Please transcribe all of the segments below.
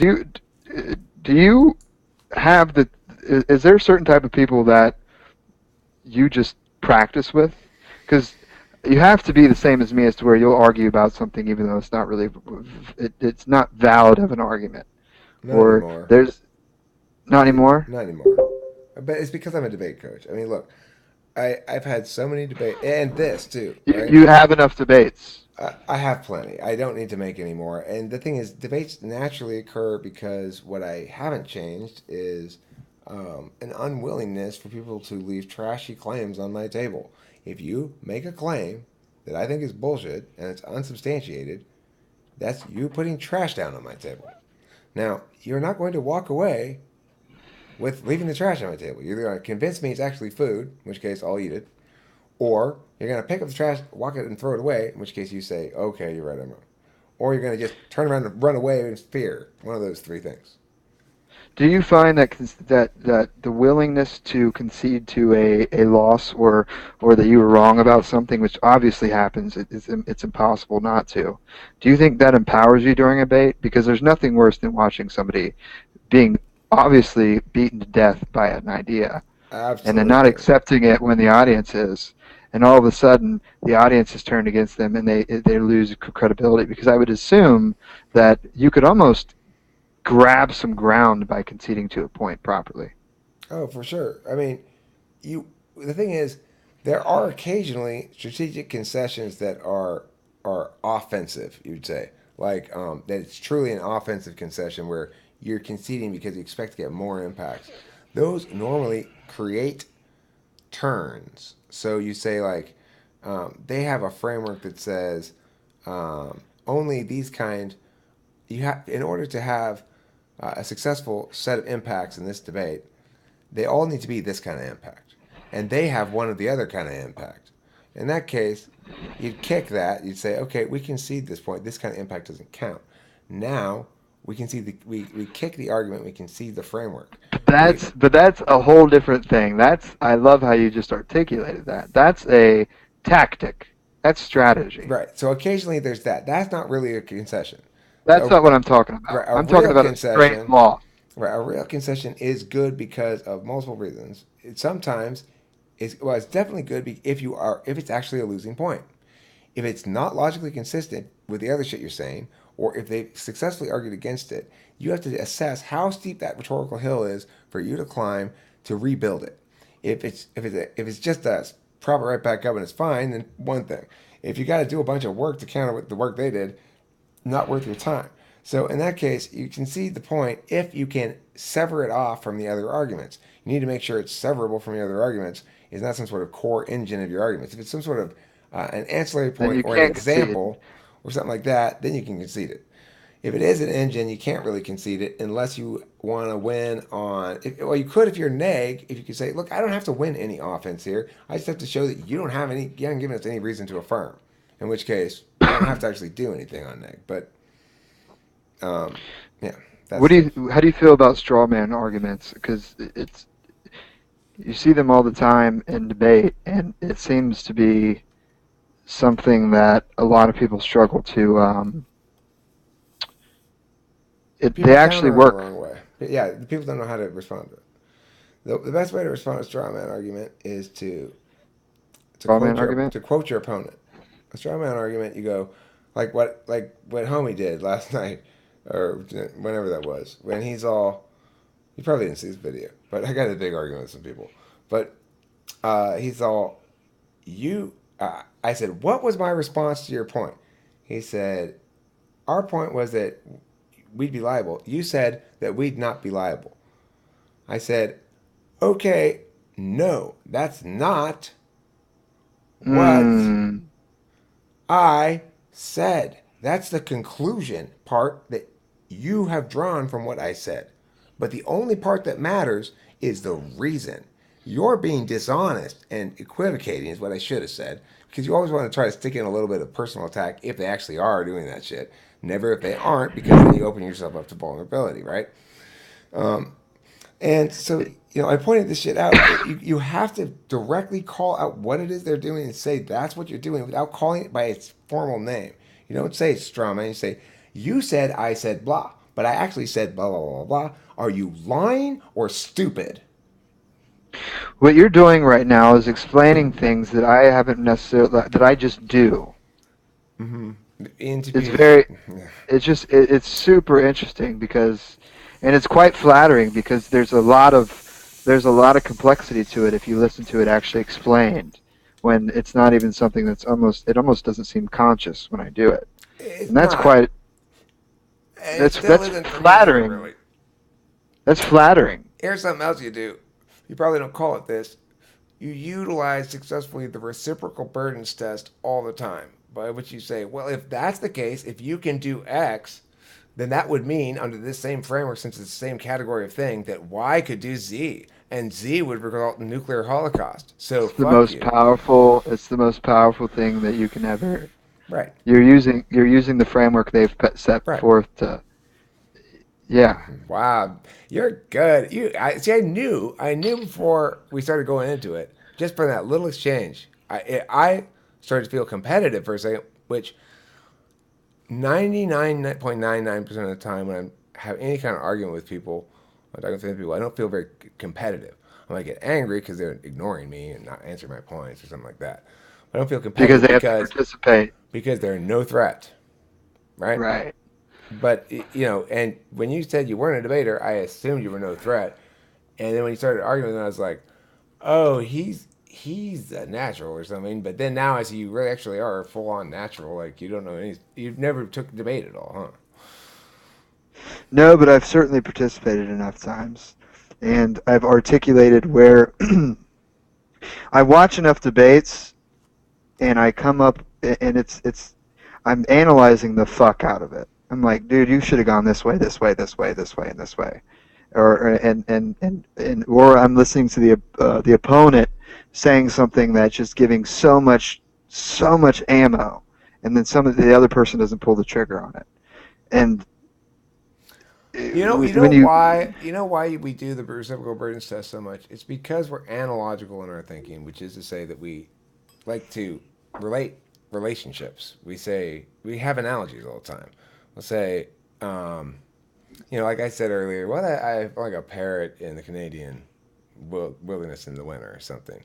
Do do you have the? Is there a certain type of people that you just practice with? Because you have to be the same as me as to where you'll argue about something even though it's not really it's not valid of an argument, Not or anymore. there's not anymore. Not anymore. But it's because I'm a debate coach. I mean, look, I've had so many debates, and this too, right? You have enough debates. I have plenty. I don't need to make any more. And the thing is, debates naturally occur because what I haven't changed is an unwillingness for people to leave trashy claims on my table. If you make a claim that I think is bullshit and it's unsubstantiated, that's you putting trash down on my table. Now, you're not going to walk away with leaving the trash on my table. You're either going to convince me it's actually food, in which case I'll eat it, or you're going to pick up the trash, walk it, and throw it away, in which case you say, okay, you're right, I'm wrong. Or you're going to just turn around and run away in fear. One of those three things. Do you find that that the willingness to concede to a loss, or that you were wrong about something, which obviously happens, it's impossible not to. Do you think that empowers you during a debate? Because there's nothing worse than watching somebody being obviously beaten to death by an idea and then not Absolutely. accepting it when the audience is, and all of a sudden the audience is turned against them and they lose credibility. Because I would assume that you could almost grab some ground by conceding to a point properly. Oh, for sure. I mean, you. The thing is, there are occasionally strategic concessions that are offensive. You'd say, like that it's truly an offensive concession where you're conceding because you expect to get more impact. Those normally create turns. So you say like they have a framework that says only these kind you have in order to have a successful set of impacts in this debate, they all need to be this kind of impact, and they have one of the other kind of impact. In that case, you'd kick that. You'd say, okay, we concede this point. This kind of impact doesn't count. Now we can see we kick the argument. We can see the framework. We But that's a whole different thing. That's I love how you just articulated that. That's a tactic. That's strategy. right. So occasionally there's that. That's not really a concession. That's So not what I'm talking right, about. a I'm talking real about a straight concession, loss. right? A real concession is good because of multiple reasons. It sometimes is well, it's definitely good if it's actually a losing point. If it's not logically consistent with the other shit you're saying, or if they successfully argued against it, you have to assess how steep that rhetorical hill is for you to climb to rebuild it. If it's just a prop it right back up and it's fine, then one thing. If you got to do a bunch of work to counter the work they did, not worth your time. So in that case, you concede the point if you can sever it off from the other arguments. You need to make sure it's severable from the other arguments. It's not some sort of core engine of your arguments. If it's some sort of an ancillary Then point you or an can't concede. example or something like that, then you can concede it. If it is an engine, you can't really concede it unless you want to win on. Well, you could if you're neg. If you could say, "Look, I don't have to win any offense here. I just have to show that you don't have any. You haven't given us any reason to affirm." In which case, I don't have to actually do anything on neg. But yeah, What that's do the. you? How do you feel about straw man arguments? Because it's you see them all the time in debate, and it seems to be something that a lot of people struggle to. They People actually counter in the work. wrong way. Yeah, the people don't know how to respond to it. The best way to respond to a straw man argument is to Straw man argument. quote your opponent. A straw man argument, you go like what homie did last night or whenever that was when he's all. You probably didn't see this video, but I got a big argument with some people. But he's all you. I said, what was my response to your point? He said, our point was that we'd be liable. You said that we'd not be liable. I said, okay, no, that's not what Hmm. I said. That's the conclusion part that you have drawn from what I said. But the only part that matters is the reason. You're being dishonest and equivocating, is what I should have said. Because you always want to try to stick in a little bit of personal attack if they actually are doing that shit. Never if they aren't, because then you open yourself up to vulnerability, right? And so, I pointed this shit out. You have to directly call out what it is they're doing and say that's what you're doing without calling it by its formal name. You don't say straw man. You say, you said, I said, blah. but I actually said blah, blah, blah, blah. Are you lying or stupid? What you're doing right now is explaining things that I haven't necessarily that I just do. Mm-hmm. Into It's being, very it's super interesting because and it's quite flattering because there's a lot of complexity to it if you listen to it actually explained when it's not even something that's almost it almost doesn't seem conscious when I do it. it's And that's not. quite It still that's isn't for me either, flattering. really. That's flattering. Here's something else you do. You probably don't call it this. You utilize successfully the reciprocal burdens test all the time, by which you say, well, if that's the case, if you can do X, then that would mean, under this same framework, since it's the same category of thing, that Y could do Z, and Z would result in nuclear holocaust. So fuck you. It's the most powerful thing that you can ever Right, you're using the framework they've set right. forth to yeah. Wow, you're good. I see. I knew before we started going into it, just from that little exchange. I started to feel competitive for a second, which 99.99% of the time when I have any kind of argument with people, when I'm talking with people, I don't feel very competitive. I might get angry because they're ignoring me and not answering my points or something like that. But I don't feel Because competitive they have to participate. because they're no threat, right? Right. But and when you said you weren't a debater, I assumed you were no threat. And then when you started arguing, I was like, oh, he's a natural or something. But then now I see you really actually are full on natural. Like you don't know any. You've never took debate at all, huh? No, but I've certainly participated enough times. And I've articulated where I watch enough debates and I come up and it's I'm analyzing the fuck out of it. I'm like, dude, you should have gone this way, this way, this way, this way, and this way. Or I'm listening to the opponent saying something that's just giving so much ammo, and then some of the other person doesn't pull the trigger on it. And when you You know why we do the reciprocal burdens test so much? It's because we're analogical in our thinking, which is to say that we like to relate relationships. We say we have analogies all the time. We'll say, um, like I said earlier, well, I feel like a parrot in the Canadian wilderness in the winter or something.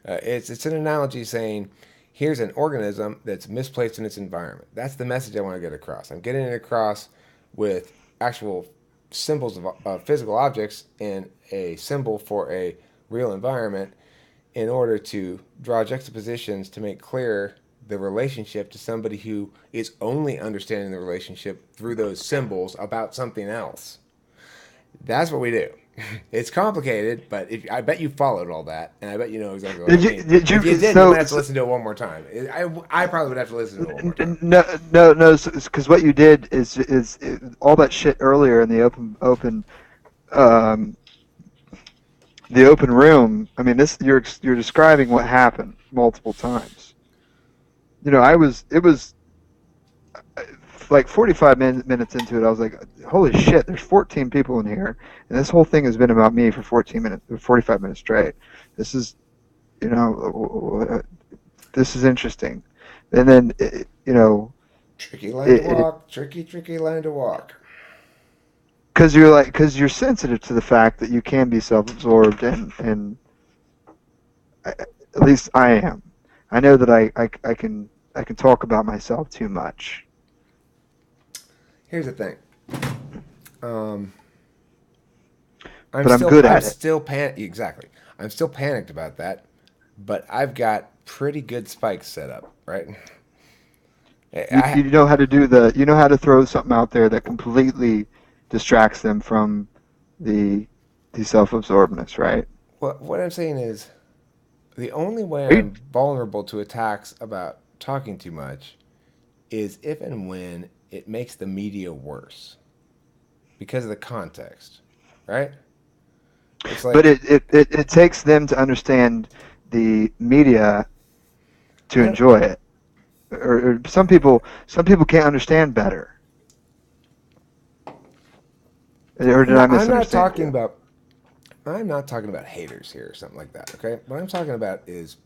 It's an analogy saying, here's an organism that's misplaced in its environment. That's the message I want to get across. I'm getting it across with actual symbols of physical objects and a symbol for a real environment in order to draw juxtapositions to make clear the relationship to somebody who is only understanding the relationship through those symbols about something else. That's what we do. It's complicated, but I bet you followed all that, and I bet you know exactly what I mean. did If you you didn't, you might have to listen to it one more time. I probably would have to listen to it one more time. no, because what you did is all that shit earlier in um, the open room. I mean, this you're describing what happened multiple times. I was it was like 45 minutes into it. I was like, holy shit, there's 14 people in here, and this whole thing has been about me for 14 minutes, 45 minutes straight. This is you know this is interesting, and then Tricky line to it, walk. Tricky line to walk. because you're sensitive to the fact that you can be self-absorbed and at least I am. I know that I can talk about myself too much, Here's the thing. Um, but I'm good I'm at it. still exactly. I'm still panicked about that, but I've got pretty good spikes set up, right? You know how to you know how to throw something out there that completely distracts them from the the self-absorbedness, right? What I'm saying is the only way Are you, I'm vulnerable to attacks about talking too much is if and when it makes the media worse because of the context, right? It's but like it takes them to understand the media to I don't, enjoy it. Or some people can't understand better. Or did I I'm not misunderstand talking you? about I'm not talking about haters here or something like that. Okay, what I'm talking about is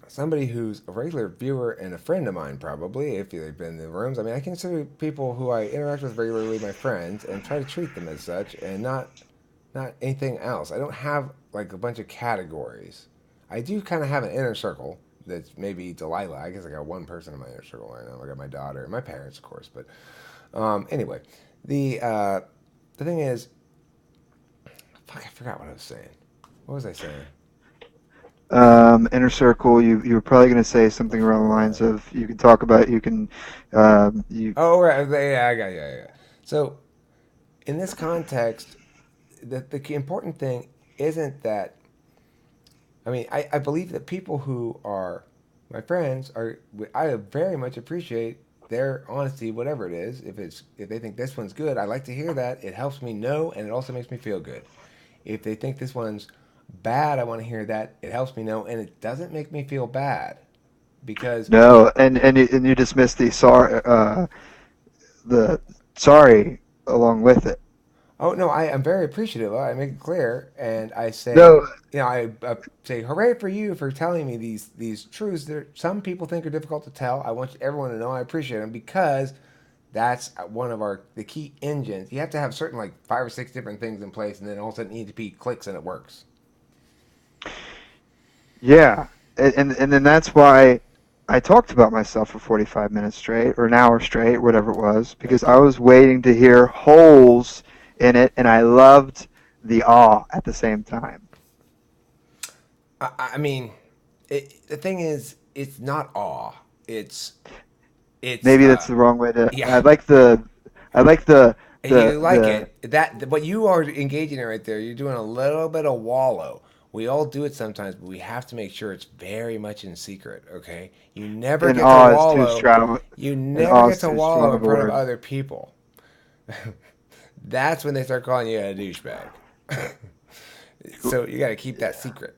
somebody who's a regular viewer and a friend of mine, probably, if they've been in the rooms. I mean, I consider people who I interact with regularly my friends and try to treat them as such, and not anything else. I don't have like a bunch of categories. I do kind of have an inner circle that's maybe Delilah. I guess I got one person in my inner circle right now. I got my daughter and my parents, of course. But anyway, the uh, the thing is, fuck, I forgot what I was saying. What was I saying? Inner circle. You were probably going to say something around the lines Uh, of you can talk about you can you oh, right. Yeah, I got yeah, yeah. So in this context, the important thing isn't that. I mean, I believe that people who are my friends are. I very much appreciate their honesty, whatever it is. If they think this one's good, I like to hear that. It helps me know, and it also makes me feel good. If they think this one's bad, I want to hear that. It helps me know, and it doesn't make me feel bad because no, and you dismiss the sorry along with it. oh no, I am very appreciative. I make it clear, and I say, No, I say, hooray for you for telling me these truths that some people think are difficult to tell. I want everyone to know I appreciate them because that's one of our the key engines. You have to have certain like 5 or 6 different things in place, and then all of a sudden EDP clicks and it works. yeah, and then that's why I talked about myself for 45 minutes straight or an hour straight, whatever it was, because Thank I you. was waiting to hear holes in it, and I loved the awe at the same time. I mean, the thing is, it's not awe. It's it's Maybe that's the wrong way to. yeah. I like the You like the it. That what you are engaging in right there, you're doing a little bit of wallow. We all do it sometimes, but we have to make sure it's very much in secret, okay? You never an get to awe is too wallow. strong. You An never awe get is to too wallow strong in of a front of word. other people. That's when they start calling you a douchebag. So you got to keep that secret.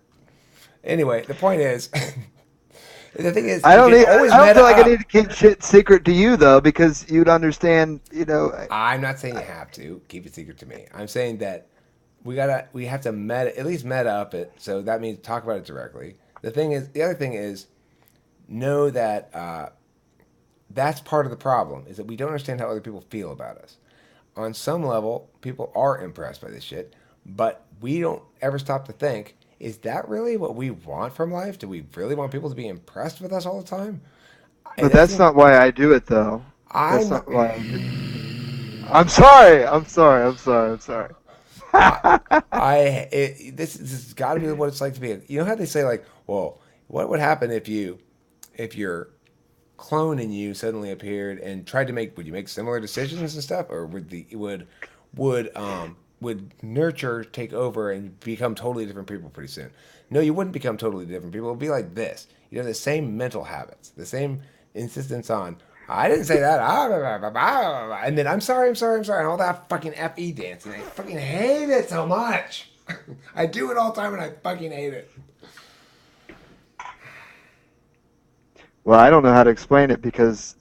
Anyway, the point is, the thing is, I you don't can need. always I don't meta feel like I need up. to keep shit secret to you though, because you'd understand. I'm not saying you have to keep it secret to me. I'm saying that we have to meta at least meta up it. So that means talk about it directly. The other thing is know that that's part of the problem is that we don't understand how other people feel about us. On some level, people are impressed by this shit, but we don't ever stop to think: is that really what we want from life? Do we really want people to be impressed with us all the time? And But that that's seems not why I do it though. That's I'm not why I do. I'm sorry. I'm sorry. I'm sorry. I'm sorry. I, this has got to be what it's like to be. You know how they say like, well, what would happen if your clone in you suddenly appeared and tried to make? Would you make similar decisions and stuff, or would nurture take over and become totally different people pretty soon? No, you wouldn't become totally different people. It would be like this. You have the same mental habits, the same insistence on. I didn't say that. And then I'm sorry, I'm sorry, I'm sorry, and all that fucking FE dancing. I fucking hate it so much. I do it all the time and I fucking hate it. Well, I don't know how to explain it because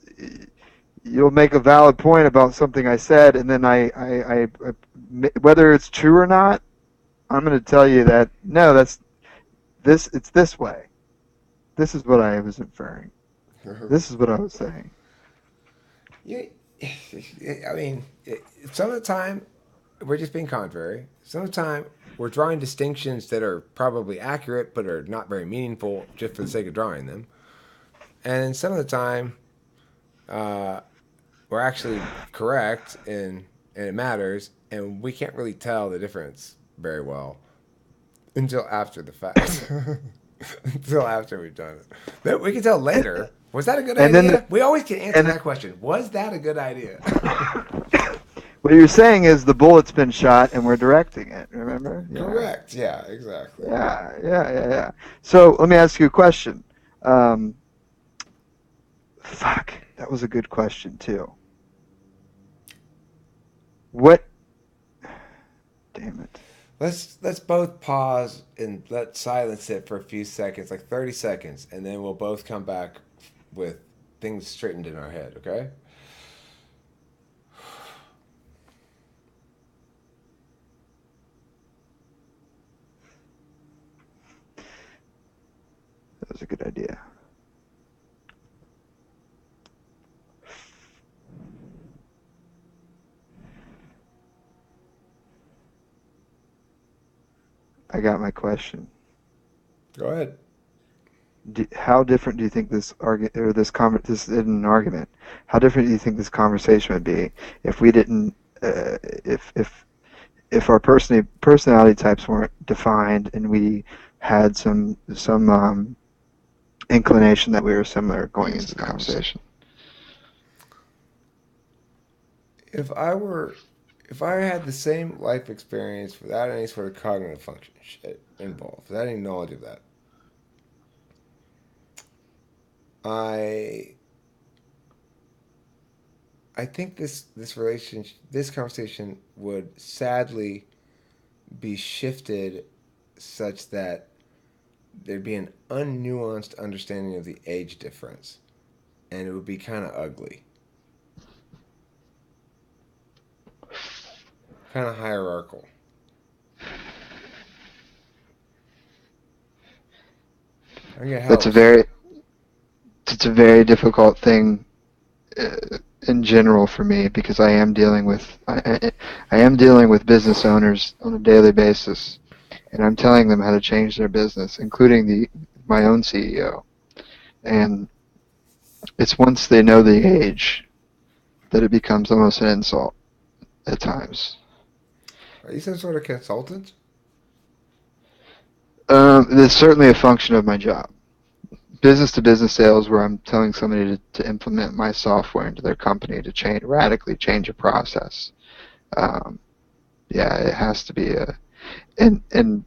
you'll make a valid point about something I said, and then whether it's true or not, I'm going to tell you that no, that's this. It's this way. This is what I was inferring. This is what I was saying. You, I mean, some of the time we're just being contrary. Some of the time we're drawing distinctions that are probably accurate but are not very meaningful just for the sake of drawing them. And some of the time uh, we're actually correct and it matters, and we can't really tell the difference very well until after the fact. Until after we've done it. But we can tell And, later. Was that a good and then the, idea? We always can answer and that question. Was that a good idea? what you're saying is the bullet's been shot and we're directing it. Remember? Yeah. Correct. Yeah, exactly. Yeah. So let me ask you a question. Um, fuck, that was a good question too. What? Damn it. Let's both pause and let silence sit for a few seconds, like 30 seconds, and then we'll both come back with things straightened in our head, okay? That was a a good idea. I got my question. Go ahead. How different do you think this argument or this isn't an argument? How different do you think this conversation would be if we didn't if our personality types weren't defined and we had some inclination that we were similar going into the conversation? If I were, if I had the same life experience without any sort of cognitive function shit involved, without any knowledge of that, I I think this relationship, this conversation would sadly be shifted such that there'd be an unnuanced understanding of the age difference, and it would be kind of ugly, kind of hierarchical. I think it That's a helps. very it's a very difficult thing in general for me because I am dealing with business owners on a daily basis, and I'm telling them how to change their business, including the my own CEO. And it's once they know the age that it becomes almost an insult at times. Are you some sort of consultant? It's certainly a function of my job. Business to business sales, where I'm telling somebody to implement my software into their company to radically change a process. Um, yeah, it has to be and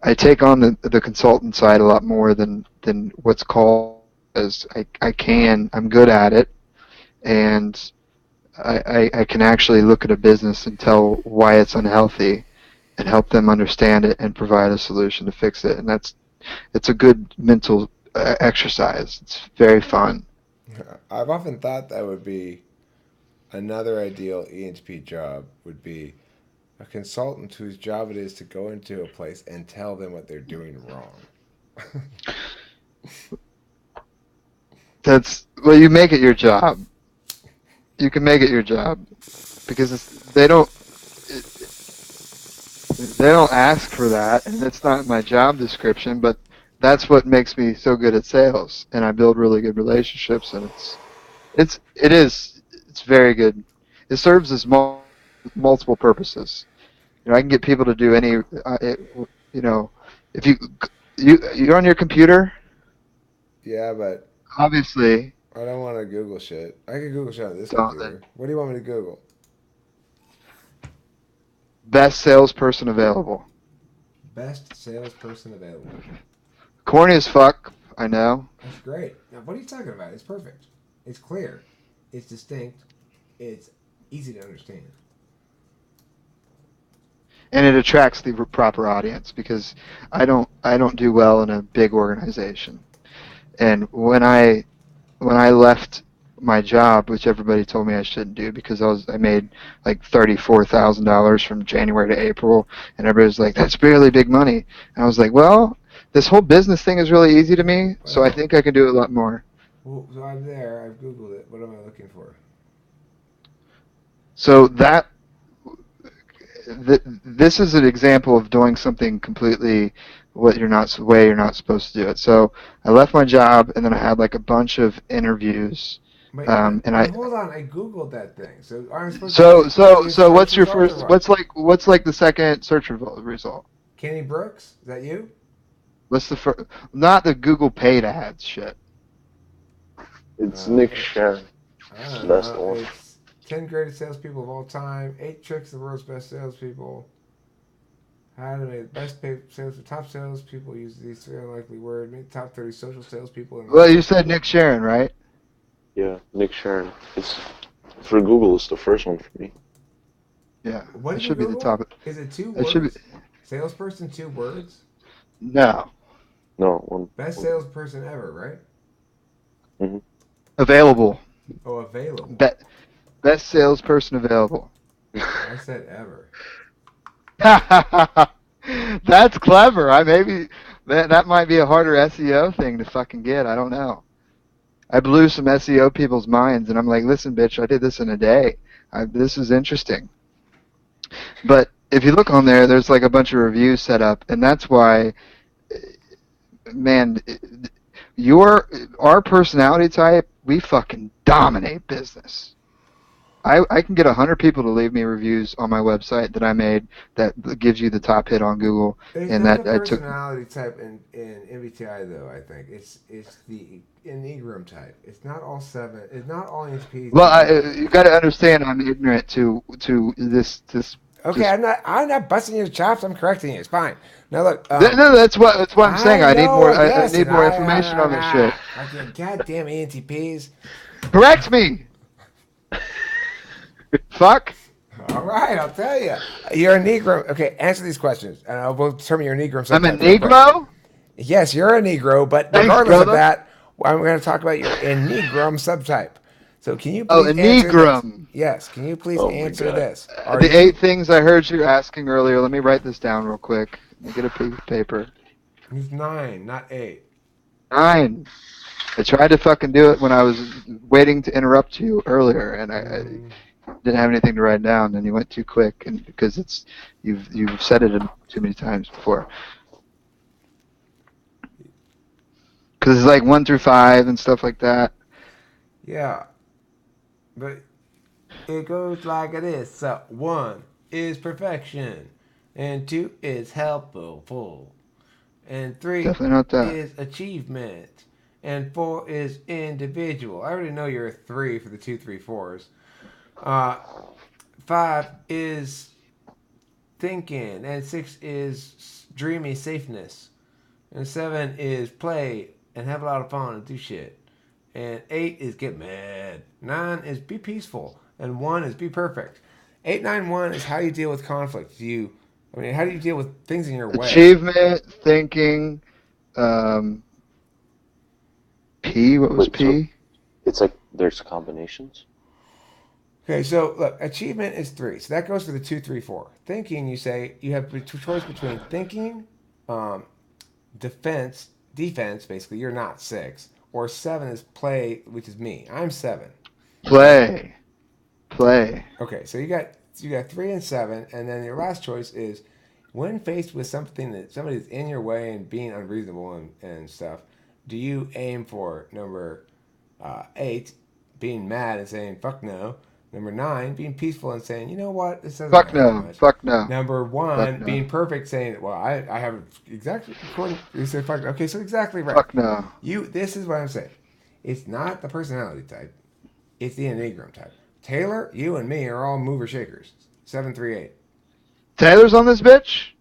I take on the consultant side a lot more than what's called as I'm good at it, and I can actually look at a business and tell why it's unhealthy and help them understand it and provide a solution to fix it. And it's a good mental exercise. It's very fun. I've often thought that would be another ideal ENTP job would be a consultant whose job it is to go into a place and tell them what they're doing wrong. That's well, you make it your job. You can make it your job because they don't ask for that, and it's not my job description. But that's what makes me so good at sales, and I build really good relationships, and it's very good. It serves as multiple purposes. I can get people to do any. You know, if you're on your computer, Yeah, but obviously, I don't want to Google shit. I can Google shit on this don't then. computer. What do you want me to Google? Best salesperson available. Best salesperson available. Corny as fuck, I know, That's great. Now, what are you talking about? It's perfect. It's clear. It's distinct. It's easy to understand. and it attracts the proper audience because I don't do well in a big organization. And when I left my job, which everybody told me I shouldn't do because I made like $34,000 from January to April, and everybody was like, "That's barely big money." And I was like, "Well, this whole business thing is really easy to me, so I Well, think I can do a lot more." so I'm there. I've Googled it. What am I looking for? So this is an example of doing something completely way you're not supposed to do it. So I left my job, and then I had like a bunch of interviews, and But I hold on. I Googled that thing. So aren't I supposed to see a so search what's your result or first what? what's like the second search result? Kenny Brooks? Is that you? What's the first? Not the Google paid ads shit. It's Nick It, Sharon. I It's the don't best know. one. It's 10 greatest salespeople of all time. 8 tricks of the world's best salespeople. How to make the best paid sales top salespeople use these three unlikely words. Make the top 30 social salespeople in the Well, you world. said Nick Sharon, right? Yeah, Nick Sharon. It's for Google. It's the first one for me. Yeah, What that did you should be the Google? top. Is it two That should be words? Salesperson, 2 words? no No, one. Best one. salesperson ever, right? Mm-hmm. available. Oh, available. Be, best salesperson available. I said ever. That's clever. I maybe That might be a harder SEO thing to fucking get. I don't know. I blew some SEO people's minds, and I'm like, listen, bitch, I did this in a day. This is interesting. But if you look on there, there's like a bunch of reviews set up, and that's why, man, our personality type, we fucking dominate business. I can get 100 people to leave me reviews on my website that I made that gives you the top hit on Google, There's and not a that I took. personality type in MBTI though. I think it's the Enneagram type. It's not all seven. It's not all ENTPs Well, do that. you got to understand, I'm ignorant to this. Okay, Just I'm not busting your chops. I'm correcting you. It's fine. Now look, no, that's what I'm saying. I I need know. more. I Yes, need and more information on this shit. fucking goddamn ENTPs. Correct me. Fuck. All right, I'll tell you. You're a Negro. Okay, answer these questions, and I will determine your Negro I'm a subtype real quick. Negro. Yes, you're a Negro, but Thanks, regardless of brother. that, I'm going to talk about your Enneagram subtype. So, can you Oh, please a answer this? Negrum. Yes, can you please Oh my answer god. this? Are The you 8 things I heard you asking earlier. Let me write this down real quick. Let me get a piece of paper. He's 9, not 8. 9. I tried to fucking do it when I was waiting to interrupt you earlier, and I Mm, didn't have anything to write down, and you went too quick, and because you've said it too many times before. Because it's like 1 through 5 and stuff like that. yeah, but it goes like this. So, 1 is perfection, and 2 is helpful, and 3 Definitely not that. is achievement, and 4 is individual. I already know you're a 3 for the 2, 3, 4s. 5 is thinking, and 6 is dreamy safeness, and 7 is play and have a lot of fun and do shit, and 8 is get mad, 9 is be peaceful, and 1 is be perfect. 891 is how you deal with conflict. How do you deal with things in your way? Achievement, thinking, um, P. What was Wait, so P? it's like there's combinations? Okay, so look, achievement is 3, so that goes for the 2, 3, 4. Thinking, you say you have a choice between thinking, um, defense, basically, you're not 6. Or 7 is play, which is me. I'm 7. Play. Play. Okay, so you got 3 and 7, and then your last choice is when faced with something that somebody's in your way and being unreasonable and stuff, do you aim for number 8, being mad and saying fuck no? Number 9, being peaceful and saying, you know what, this doesn't Fuck matter that no. much. Fuck no. Number Fuck 1, no. being perfect, saying, well, I have exactly according. You say fuck. Okay, so exactly right. Fuck no. This is what I'm saying. It's not the personality type. It's the Enneagram type. Taylor, you and me are all mover shakers. 738. Taylor's on this bitch?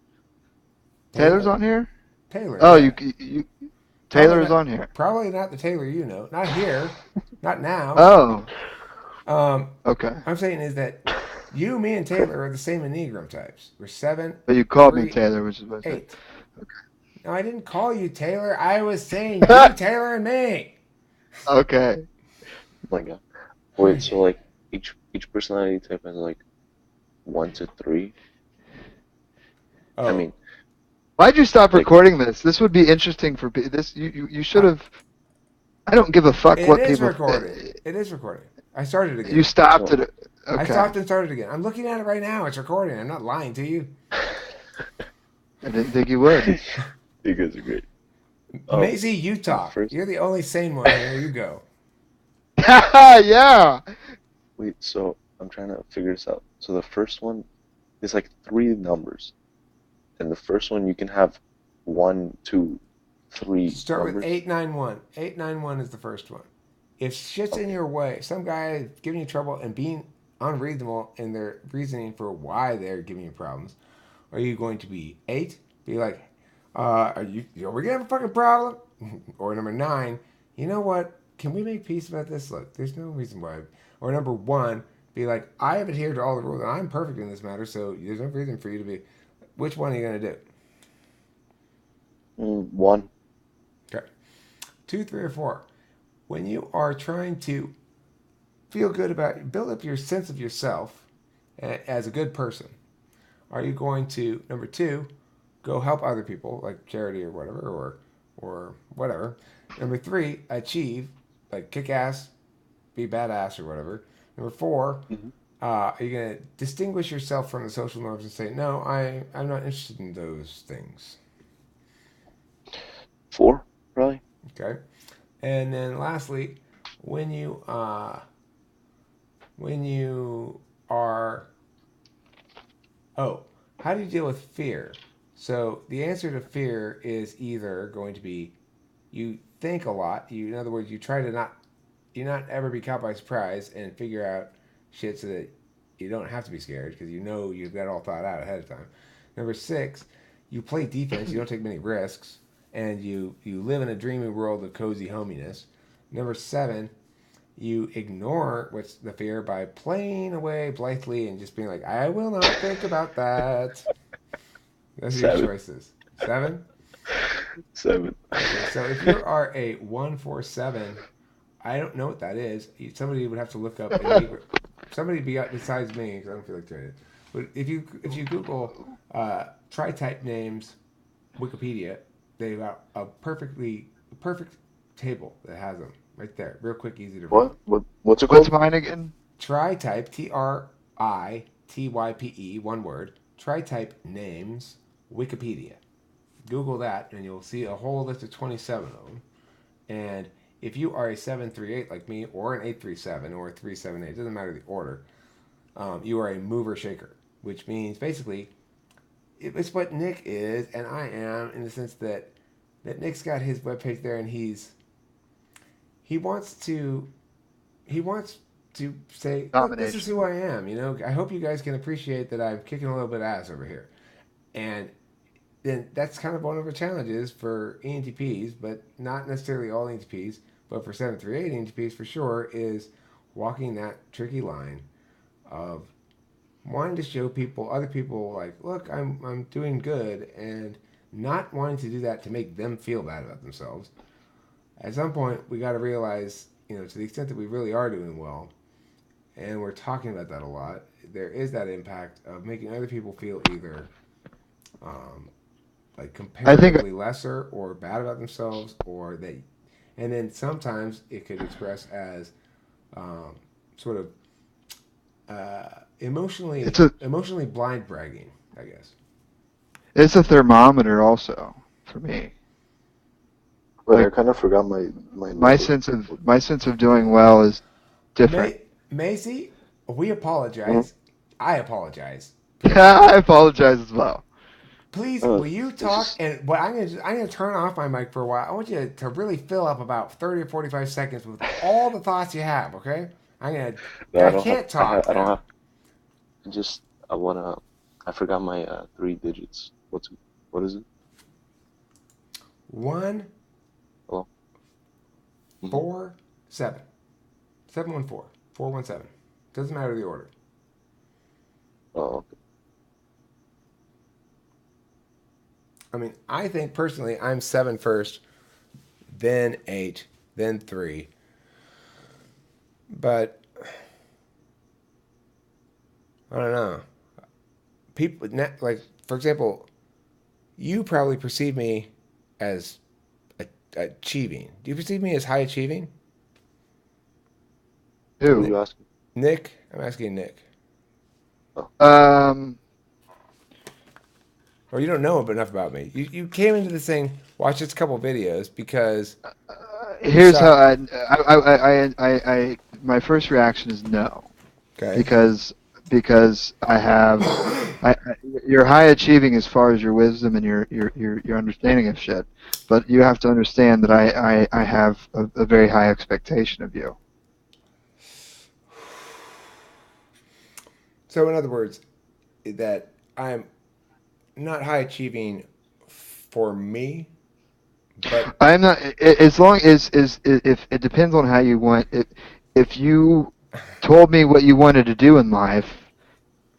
Taylor's Taylor? on here? Taylor, Oh, yeah. Probably Taylor's not. on here. Probably not the Taylor you know. Not here. Not now. Oh, Um, okay. I'm saying is that you, me, and Taylor are the same Enneagram types. We're 7, But you called me 3, Taylor, which is what I said. 8. No, I didn't call you Taylor. I was saying you, Taylor, and me. Okay. Oh my god. Wait, so like each personality type has like 1 to 3? I Oh, mean, Why'd you stop like recording this? This would be interesting for this. You should have. I don't give a fuck it what is people. recording. It is recording. I started You again. stopped so it. I Okay. stopped and started again. I'm looking at it right now. It's recording. I'm not lying to you. I didn't think you would. you guys are great. Maisie, you The talk. first You're the only sane one here. You go. Yeah. wait, so I'm trying to figure this out. So the first one is like 3 numbers, and the first one you can have 1, 2, 3 Start with numbers. 891. 891 is the first one. If shit's in Okay. your way, some guy is giving you trouble and being unreasonable in their reasoning for why they're giving you problems, are you going to be 8? Be like, are we gonna have a fucking problem? Or number 9, you know what? Can we make peace about this? Look, there's no reason why. Or number 1, be like, I have adhered to all the rules and I'm perfect in this matter, so there's no reason for you to be. Which one are you gonna do? 1. Okay. 2, 3, or 4. When you are trying to feel good about, build up your sense of yourself as a good person, are you going to, number 2, go help other people, like charity or whatever, or whatever. Number three, achieve, like kick ass, be badass or whatever. Number four, Hmm. are you gonna distinguish yourself from the social norms and say, no, I'm not interested in those things. Four, probably. Okay. And then lastly, when you uh, when you are oh, how do you deal with fear? So the answer to fear is either going to be you think a lot. In other words, you try to not ever be caught by surprise and figure out shit so that you don't have to be scared because you know you've got it all thought out ahead of time. Number six, you play defense. You don't take many risks, and you live in a dreamy world of cozy hominess. Number seven, you ignore what's the fear by playing away blithely and just being like, I will not think about that. Those are your Seven. choices. Seven? Seven. Okay, so if you are a 147, I don't know what that is. Somebody would have to look up somebody besides me because I don't feel like doing it. But if you Google tri-type names Wikipedia, they've got a perfect table that has them right there, real quick, easy to read. What's it What's called? mine again? Tri-type TRITYPE one word. Tri-type names Wikipedia. Google that and you'll see a whole list of 27 of them. And if you are a 738 like me, or an 837 or a 378, it doesn't matter the order, you are a mover shaker, which means basically it's what Nick is and I am in the sense that Nick's got his webpage there and he wants to he wants to say, look, this is Domination. who I am. I hope you guys can appreciate that I'm kicking a little bit of ass over here. And then that's kind of one of the challenges for ENTPs, but not necessarily all ENTPs, but for 738 ENTPs for sure, is walking that tricky line of wanting to show other people, like, look, I'm doing good, and not wanting to do that to make them feel bad about themselves. At some point, we got to realize, to the extent that we really are doing well, and we're talking about that a lot, there is that impact of making other people feel either um, like I think comparatively lesser or bad about themselves, and then sometimes it could express as um, sort of it's emotionally a emotionally blind bragging, I guess. it's a thermometer also for me. Wait, I Like kind of forgot my my number. sense of my sense of doing well is different. Macy, we Mhm. apologize. I apologize. I apologize as well. Please, Uh, will you it's talk? just And but I'm gonna turn off my mic for a while. I want you to really fill up about 30 or 45 seconds with all the thoughts you have. Okay? I'm gonna. no, I can't talk I don't now. have. Just I wanna. I forgot my three digits. What is it? One Hello. Hmm. 4 7 714 417. Doesn't matter the order. Oh, okay. I mean, I think personally, I'm seven first, then eight, then three. But I don't know. People like, for example, you probably perceive me as achieving. Do you perceive me as high achieving? Who are Who? you asking? Nick, I'm asking Nick. Oh, Um, Or you don't know enough about me. You came into this thing, watched just a couple videos because you here's how saw. my first reaction is no, Okay. because I have you're high achieving as far as your wisdom and your understanding of shit, but you have to understand that I have a very high expectation of you. So in other words, that I'm not high achieving for me, but I'm not as long as if it depends on how you want it. If you told me what you wanted to do in life,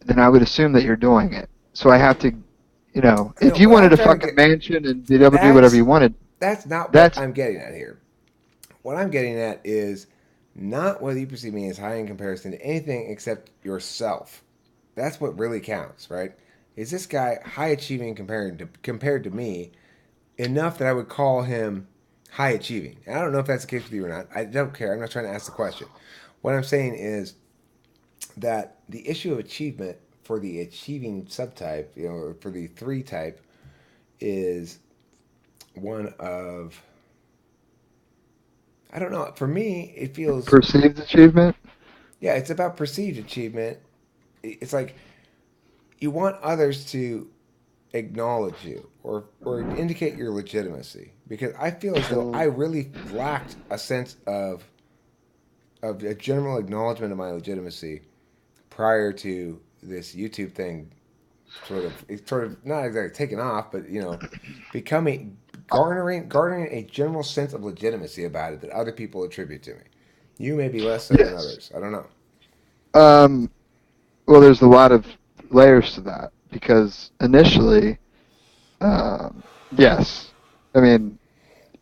then I would assume that you're doing it. So I have to, no. if you What wanted I'm a trying to fucking get mansion and be able to do whatever that's you wanted, that's not what that's I'm getting at here. What I'm getting at is not whether you perceive me as high in comparison to anything except yourself. That's what really counts, right? is this guy high achieving compared to me enough that I would call him high achieving? And I don't know if that's the case with you or not. I don't care. I'm not trying to ask the question. What I'm saying is that the issue of achievement for the achieving subtype, or for the 3 type, is one of, I don't know. For me, it feels, Perceived achievement. yeah, it's about perceived achievement. It's like you want others to acknowledge you or indicate your legitimacy, because I feel as though I Um, really lacked a sense of a general acknowledgement of my legitimacy prior to this YouTube thing. It's sort of not exactly taking off, but becoming garnering a general sense of legitimacy about it that other people attribute to me. You may be less so than Yes. others. I don't know. Um, well, there's a lot of layers to that because initially, um, yes, I mean,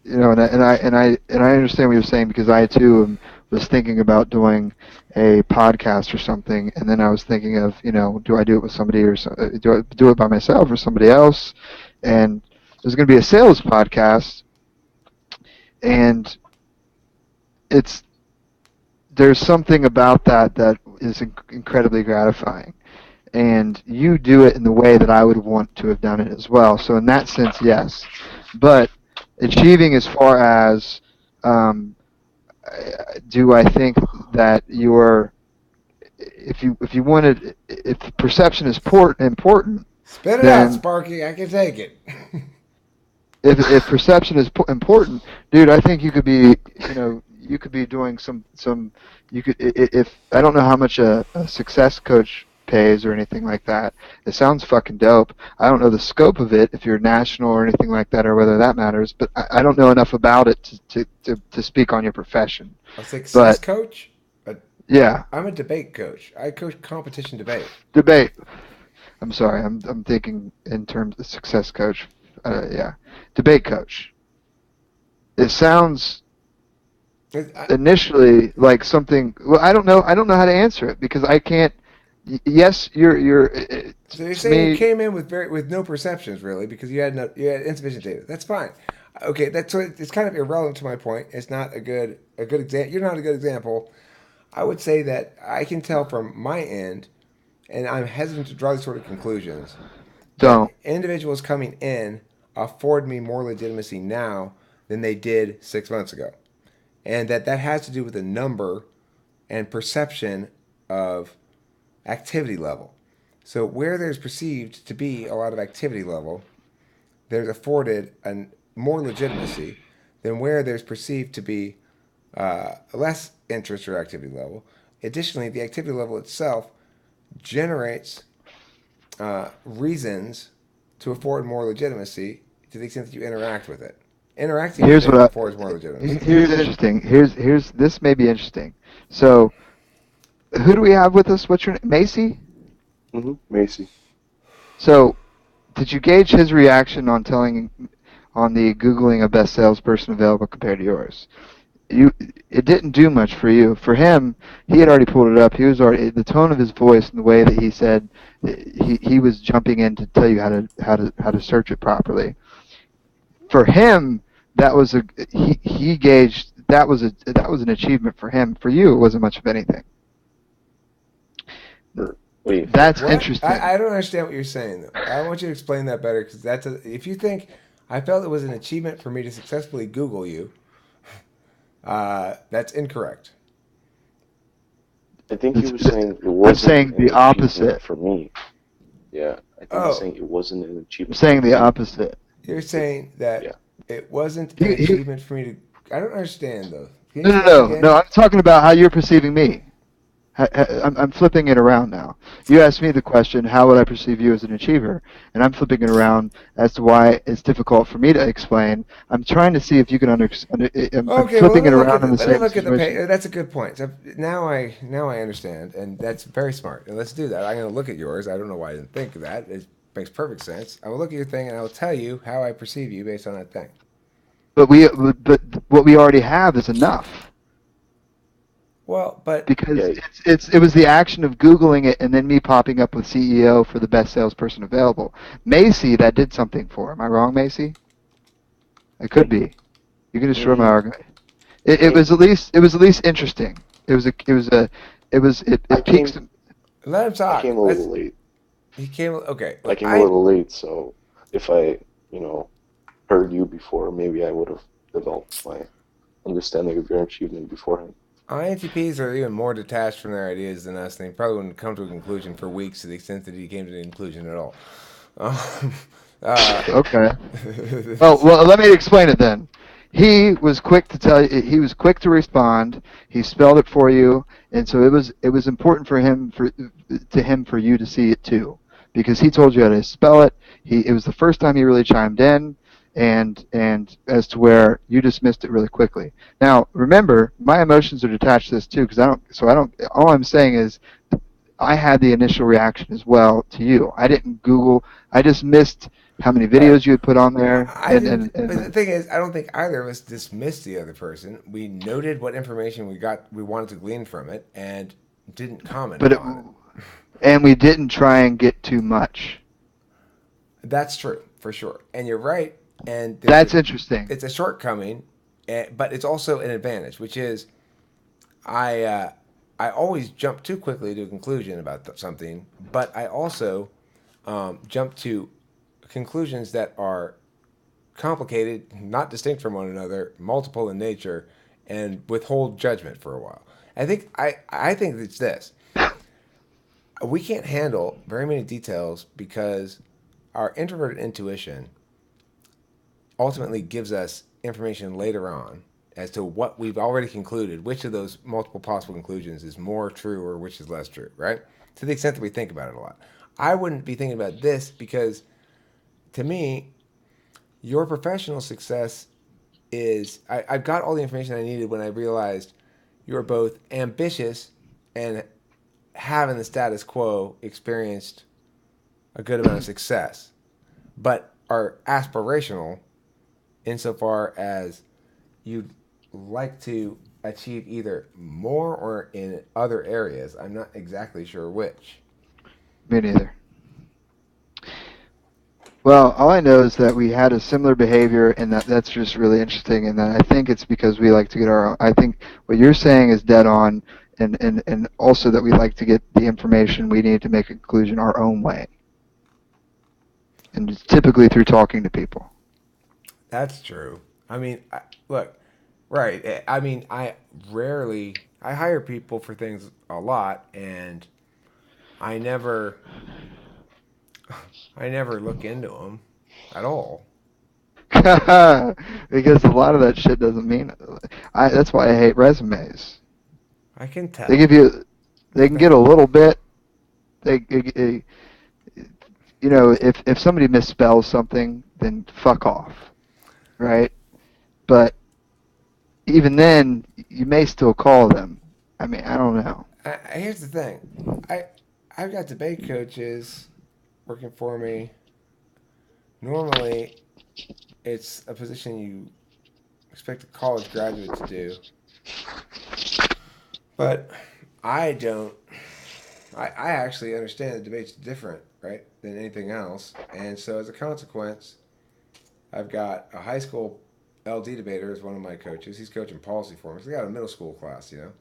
and I understand what you're saying because I too was thinking about doing a podcast or something, and then I was thinking of, do I do it with somebody or do I do it by myself or somebody else? And there's going to be a sales podcast, and it's there's something about that is incredibly gratifying. And you do it in the way that I would want to have done it as well. So in that sense, yes. But achieving as far as um, do I think that if you wanted if perception is important, Spit it out, then Sparky. I can take it. if perception is important, dude, I think you could be doing some you could if I don't know how much a success coach pays or anything like that. It sounds fucking dope. I don't know the scope of it if you're national or anything like that or whether that matters, but I don't know enough about it to speak on your profession. A success But coach? A, yeah, I'm a debate coach. I coach competition debate. debate. I'm sorry. I'm thinking in terms of success coach. Yeah, debate coach. It sounds I, initially like something. Well, I don't know how to answer it because I can't. Yes, you're. so you're To saying you me, came in with no perceptions really because you had insufficient data. That's fine. Okay, that's what it's kind of irrelevant to my point. It's not a good example. You're not a good example. I would say that I can tell from my end, and I'm hesitant to draw these sort of conclusions, that don't. individuals coming in afford me more legitimacy now than they did 6 months ago, and that has to do with the number and perception of activity level. So where there's perceived to be a lot of activity level, there's afforded more legitimacy than where there's perceived to be less interest or activity level. Additionally, the activity level itself generates reasons to afford more legitimacy to the extent that you interact with it. Interacting with Here's it what affords more legitimacy. here's interesting. Here's this may be interesting. So who do we have with us? What's your name? Macy? Macy. So did you gauge his reaction on the googling a best salesperson available compared to yours? You It didn't do much for you. For him, he had already pulled it up. He was already the tone of his voice and the way that he said he was jumping in to tell you how to search it properly. For him, that was a he gauged that was an achievement for him. For you, it wasn't much of anything. Wait, for That's What? interesting. I don't understand what you're saying though. I want you to explain that better because if you think I felt it was an achievement for me to successfully Google you, that's incorrect. I think he It's, was saying it I'm wasn't saying an the achievement opposite. for me. Yeah, I think he's Oh, saying it wasn't an I'm achievement saying for the me. opposite. you're It, saying yeah. that it wasn't an He, achievement for me to. I don't understand though. Can you no, no, explain no, no. again? I'm talking about how you're perceiving me. I'm flipping it around now. You asked me the question, how would I perceive you as an achiever? And I'm flipping it around as to why it's difficult for me to explain. I'm trying to see if you can understand. I'm Okay, well flipping it around in the let me same look at the page. situation. That's a good point. So now I understand, and that's very smart. And let's do that. I'm going to look at yours. I don't know why I didn't think of that. It makes perfect sense. I will look at your thing, and I will tell you how I perceive you based on that thing. But what we already have is enough. Well, but because Yeah, it was the action of Googling it and then me popping up with CEO for the best salesperson available. Macy, that did something for. Am I wrong, Macy? It could like, be. You can destroy my hmm argument. I mean, It was at least interesting. I It piques. came, let him I talk. came a Let's. little late. He came. Okay, I look, came a little late, so if I, you know, heard you before, maybe I would have developed my understanding of your achievement beforehand. INTPs are even more detached from their ideas than us, and they probably wouldn't come to a conclusion for weeks to the extent that he came to the conclusion at all. Um, uh, Okay. Well, let me explain it then. He was quick to tell you. He was quick to respond. He spelled it for you, and so it was important for him for you to see it too, because he told you how to spell it. It was the first time he really chimed in, and as to where you dismissed it really quickly. Now remember, my emotions are detached to this too, because I don't. All I'm saying is I had the initial reaction as well to you. I didn't Google. I just missed how many right. videos you had put on there, I didn't. But the thing is, I don't think either of us dismissed the other person. We noted what information we wanted to glean from it, and didn't comment but upon it. and we didn't try and get too much. That's true for sure, and you're right. And That's interesting. it's a shortcoming, but it's also an advantage, which is I uh, I always jump too quickly to a conclusion about something, but I also jump to conclusions that are complicated, not distinct from one another, multiple in nature, and withhold judgment for a while. I think it's this. We can't handle very many details because our introverted intuition ultimately gives us information later on as to what we've already concluded, which of those multiple possible conclusions is more true or which is less true, right? To the extent that we think about it a lot. I wouldn't be thinking about this because to me, your professional success I've got all the information I needed when I realized you are both ambitious and have in the status quo experienced a good amount of success, but are aspirational insofar as you'd like to achieve either more or in other areas. I'm not exactly sure which. Me neither. Well, all I know is that we had a similar behavior, and that's just really interesting. And that I think it's because we like to get our. I think what you're saying is dead on, and also that we like to get the information we need to make a conclusion our own way, and it's typically through talking to people. That's true. I mean, look, right. I mean, I hire people for things a lot, and I never, I never look into them at all. Because a lot of that shit doesn't mean. That's why I hate resumes. I can They tell. give you, they can get a little bit. They if somebody misspells something, then fuck off, right? But even then, you may still call them. I mean, I don't know. Here's the thing, I I've got debate coaches working for me. Normally, it's a position you expect a college graduate to do, but I don't. I actually understand the debate's different, right, than anything else, and so as a consequence, I've got a high school LD debater as one of my coaches. He's coaching policy for me. So I got a middle school class, you know.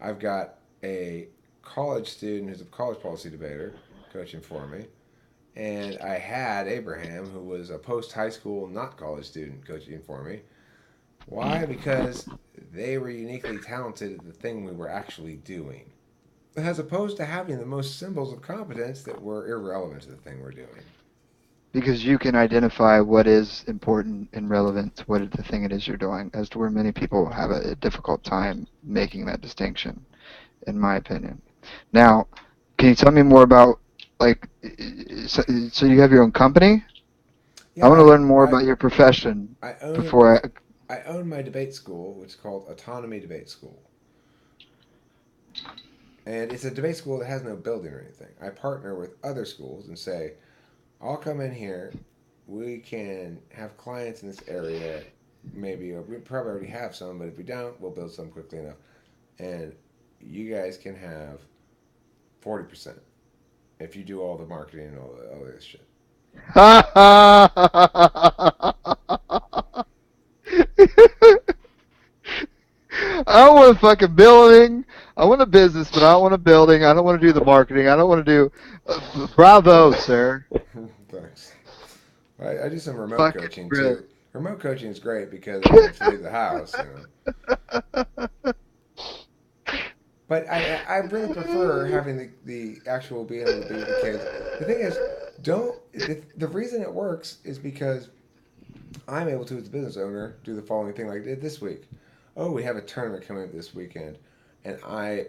I've got a college student who's a college policy debater coaching for me. And I had Abraham, who was a post high school, not college student, coaching for me. Why? Because they were uniquely talented at the thing we were actually doing, as opposed to having the most symbols of competence that were irrelevant to the thing we're doing. Because you can identify what is important and relevant to what the thing it is you're doing, as to where many people have a difficult time making that distinction, in my opinion. Now, can you tell me more about, like, so you have your own company? I want to Yeah, learn more about your profession I own before I. I own my debate school, which is called Autonomy Debate School. And it's a debate school that has no building or anything. I partner with other schools and say, I'll come in here. We can have clients in this area. Maybe we probably already have some, but if we don't, we'll build some quickly enough. And you guys can have 40% if you do all the marketing and all this shit. I don't want a fucking building. I want a business, but I don't want a building. I don't want to do the marketing. I don't want to do. Bravo, sir. Thanks. I do some remote Fucking coaching brilliant. too. Remote coaching is great because I don't have to leave the house, you know. But I really prefer having the actual being able to be with the kids. The thing is, don't the reason it works is because I'm able to, as a business owner, do the following thing like I did this week. Oh, we have a tournament coming up this weekend, and I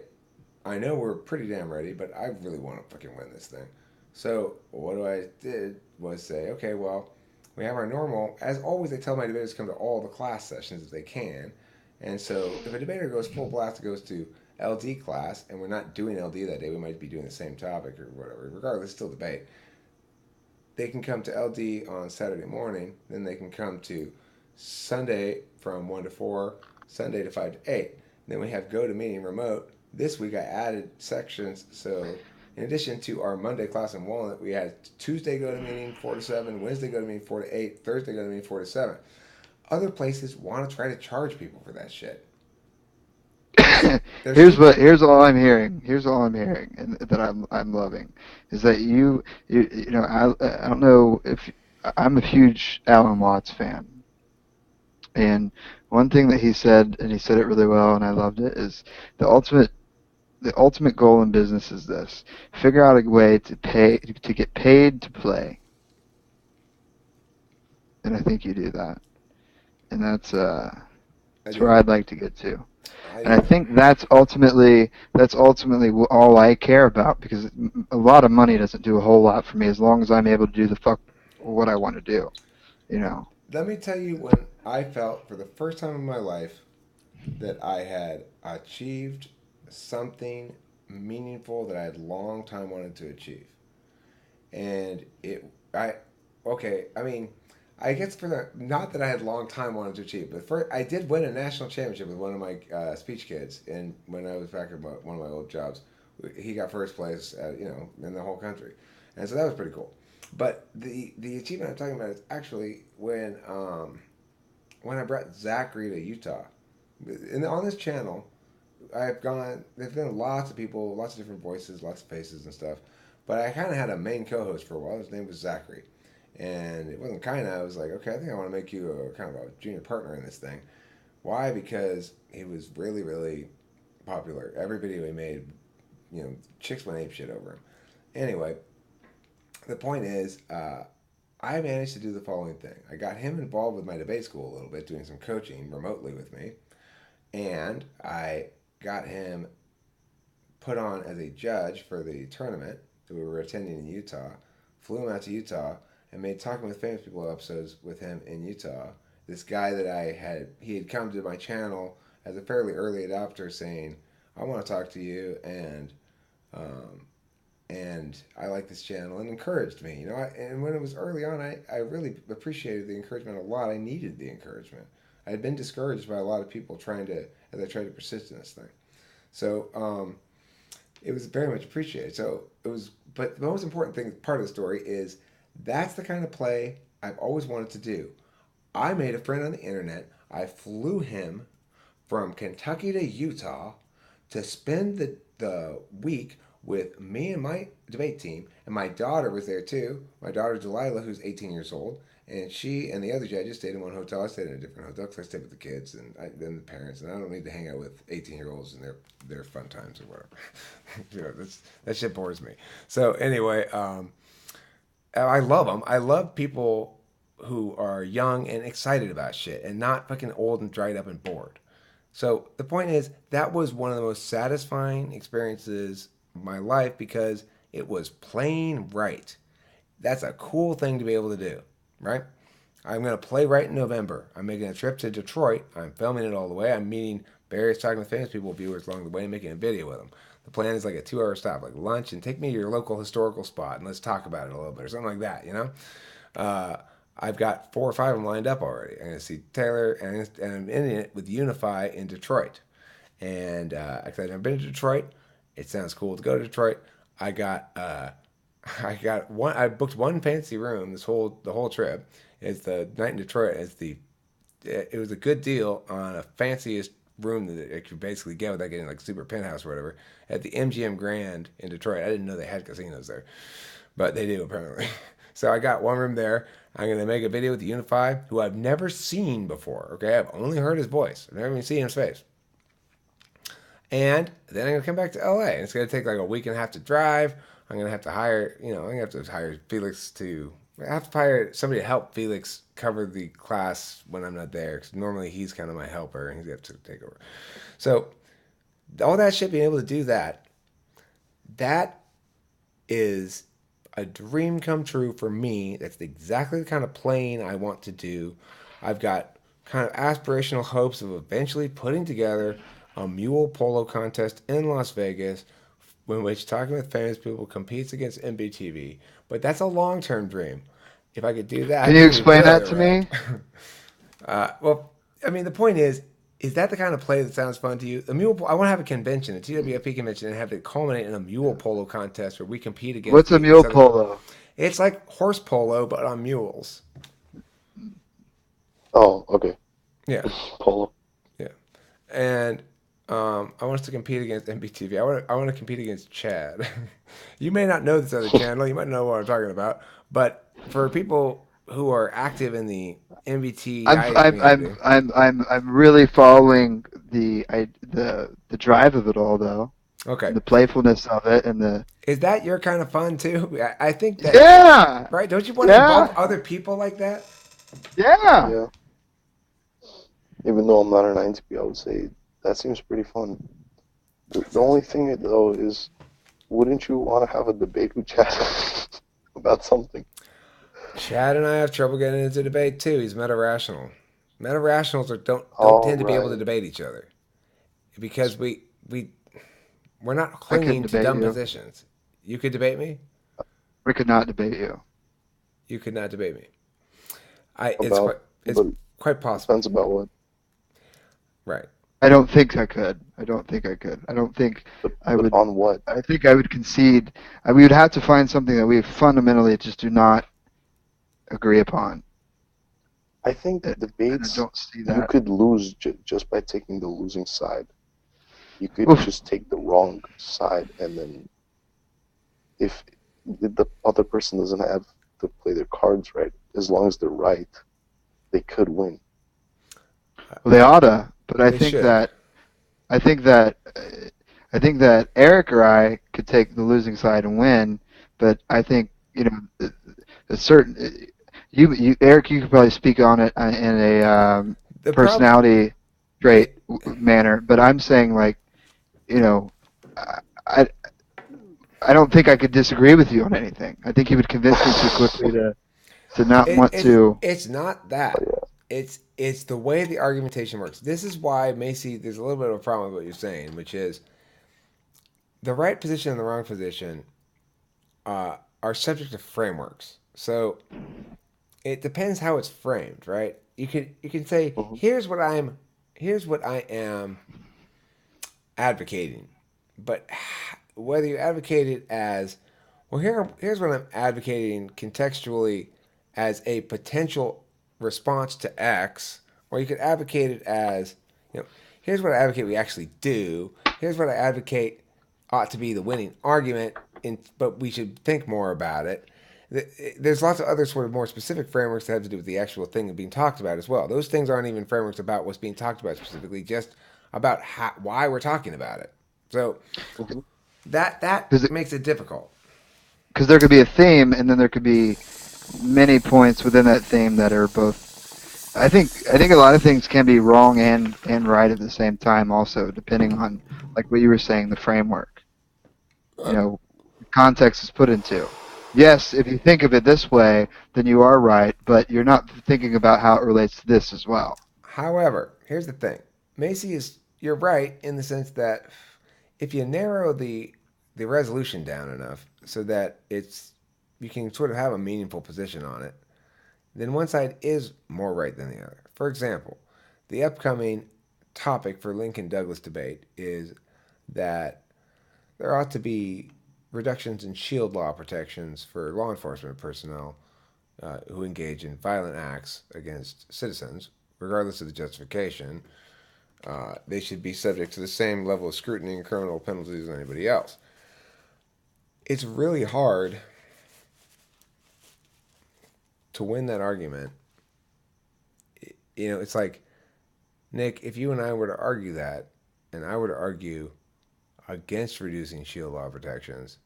know we're pretty damn ready, but I really want to fucking win this thing. So what I did was say, okay, well, we have our normal. As always, I tell my debaters to come to all the class sessions if they can. And so if a debater goes full blast, goes to LD class, and we're not doing LD that day, we might be doing the same topic or whatever. Regardless, still debate. They can come to LD on Saturday morning. Then they can come to Sunday from 1 to 4, Sunday to 5 to 8. Then we have go to meeting remote. This week I added sections. So in addition to our Monday class in Walnut, we had Tuesday go to meeting 4 to 7, Wednesday go to meeting 4 to 8, Thursday go to meeting 4 to 7. Other places want to try to charge people for that shit. They're stupid. Here's all I'm hearing. Here's all I'm hearing, and that I'm loving, is that you know I don't know if I'm a huge Alan Watts fan, and one thing that he said, and he said it really well, and I loved it, is the ultimate the ultimate goal in business is this: figure out a way to get paid to play, and I think you do that, and I that's where do. I'd like to get to. I And I do. think that's ultimately all I care about because a lot of money doesn't do a whole lot for me as long as I'm able to do the fuck what I want to do. You know. Let me tell you when I felt for the first time in my life that I had achieved something meaningful that I had long time wanted to achieve. And I, okay, I mean, I guess for the, not that I had long time wanted to achieve, but first, I did win a national championship with one of my speech kids. And when I was back at one of my old jobs, he got first place, in the whole country. And so that was pretty cool. But the achievement I'm talking about is actually when I brought Zachary to Utah. And on this channel, I've gone. There's been lots of people, lots of different voices, lots of faces and stuff. But I kind of had a main co-host for a while. His name was Zachary, and it wasn't kind of. I was like, okay, I think I want to make you a kind of a junior partner in this thing. Why? Because he was really, really popular. Every video he made, chicks went ape shit over him. Anyway, the point is, I managed to do the following thing. I got him involved with my debate school a little bit, doing some coaching remotely with me, and I got him put on as a judge for the tournament that we were attending in Utah. Flew him out to Utah and made Talking with Famous People episodes with him in Utah. This guy that he had come to my channel as a fairly early adopter saying, I want to talk to you um, and I like this channel and encouraged me. And when it was early on, I really appreciated the encouragement a lot. I needed the encouragement. I had been discouraged by a lot of people as I tried to persist in this thing. So it was very much appreciated. So it was, but the most important thing, part of the story is that's the kind of play I've always wanted to do. I made a friend on the internet. I flew him from Kentucky to Utah to spend the week with me and my debate team, and my daughter was there too. My daughter Delilah, who's 18 years old, and she and the other judges stayed in one hotel. I stayed in a different hotel because I stayed with the kids and then the parents, and I don't need to hang out with 18-year-olds and their fun times or whatever. That shit bores me. So anyway, I love them. I love people who are young and excited about shit and not fucking old and dried up and bored. So the point is, that was one of the most satisfying experiences of my life because it was playing right. That's a cool thing to be able to do, right? I'm going to play right in November. I'm making a trip to Detroit. I'm filming it all the way. I'm meeting various Talking with Famous People viewers along the way and making a video with them. The plan is like a 2 hour stop, like lunch, and take me to your local historical spot and let's talk about it a little bit or something like that. Uh, I've got 4 or 5 of them lined up already. I'm going to see Taylor, and I'm in it with Unify in Detroit. And I've been to Detroit. It sounds cool to go to Detroit. I got I got one. I booked one fancy room the whole trip. It's the night in Detroit. It was a good deal on a fanciest room that it could basically get without getting like super penthouse or whatever at the MGM Grand in Detroit. I didn't know they had casinos there, but they do apparently. So I got one room there. I'm gonna make a video with Unify, who I've never seen before. Okay, I've only heard his voice. I've never even seen his face. And then I'm gonna come back to LA. And it's gonna take like a week and a half to drive. I'm gonna have to hire, I'm gonna have to hire Felix to. I have to hire somebody to help Felix cover the class when I'm not there, because normally he's kind of my helper and he's have to take over. So all that shit, being able to do that, that is a dream come true for me. That's exactly the kind of playing I want to do. I've got kind of aspirational hopes of eventually putting together a mule polo contest in Las Vegas in which Talking with Famous People competes against MBTV. But that's a long term dream. If I could do Can that, you it'd be explain that further to around. me? Well, I mean, the point is that the kind of play that sounds fun to you? A mule, I want to have a convention, a TWFP convention, and have it culminate in a mule polo contest where we compete against What's a these mule other. polo? It's like horse polo, but on mules. Oh, okay. Yeah, Polo. yeah. And I want us to compete against MBTV. I want to compete against Chad. You may not know this other channel. You might know what I'm talking about. But for people who are active in the I'm MBTI I'm I'm community, I'm really following the drive of it all though, okay, and the playfulness of it, and the is that your kind of fun too? I think that, yeah, right? Don't you want to involve yeah, other people like that? yeah. Yeah. Even though I'm not an INTP, I would say that seems pretty fun. The only thing though is, wouldn't you want to have a debate with Chad about something? Chad and I have trouble getting into debate too. He's meta rational. Meta rationals don't All tend to be able to right. debate each other because we're not I couldn't clinging to debate dumb you. positions. You could debate me. I could not debate you. You could not debate me. I About, it's but quite possible. depends about what. Right. I don't think I could. I don't think I could. I don't think I But would. on what? I think I would concede. We would have to find something that we fundamentally just do not agree upon. I think And I debates don't see you that. could lose just by taking the losing side. You could Oof. just take the wrong side, and then if the other person doesn't have to play their cards right, as long as they're right, they could win. Well, they oughta, but They should. I think that I think that Eric or I could take the losing side and win, but I think a certain Eric, you could probably speak on it in a The problem. personality trait It, manner, but I'm saying like you know I I I don't think I could disagree with you on anything. I think you would convince me too quickly to not it want to. it's not Oh, that. yeah. It's the way the argumentation works. This is why Macy. There's a little bit of a problem with what you're saying, which is the right position and the wrong position are subject to frameworks. So it depends how it's framed, right? You can say Hmm. here's what I am advocating, but whether you advocate it as well, here's what I'm advocating contextually as a potential response to X, or you could advocate it as, here's what I advocate we actually do. Here's what I advocate ought to be the winning argument, but we should think more about it. There's lots of other sort of more specific frameworks that have to do with the actual thing being talked about as well. Those things aren't even frameworks about what's being talked about specifically, just about why we're talking about it. So Hmm. that Because makes it difficult. there could be a theme, and then there could be many points within that theme that are both. I think a lot of things can be wrong and right at the same time. Also, depending on like what you were saying, the framework. Context is put into. Yes, if you think of it this way, then you are right, but you're not thinking about how it relates to this as well. However, here's the thing. Macy is you're right in the sense that if you narrow the resolution down enough so that it's you can sort of have a meaningful position on it, then one side is more right than the other. For example, the upcoming topic for Lincoln Douglas debate is that there ought to be reductions in shield law protections for law enforcement personnel who engage in violent acts against citizens, regardless of the justification. They should be subject to the same level of scrutiny and criminal penalties as anybody else. It's really hard to win that argument. It's like, Nick, if you and I were to argue that, and I were to argue against reducing shield law protections,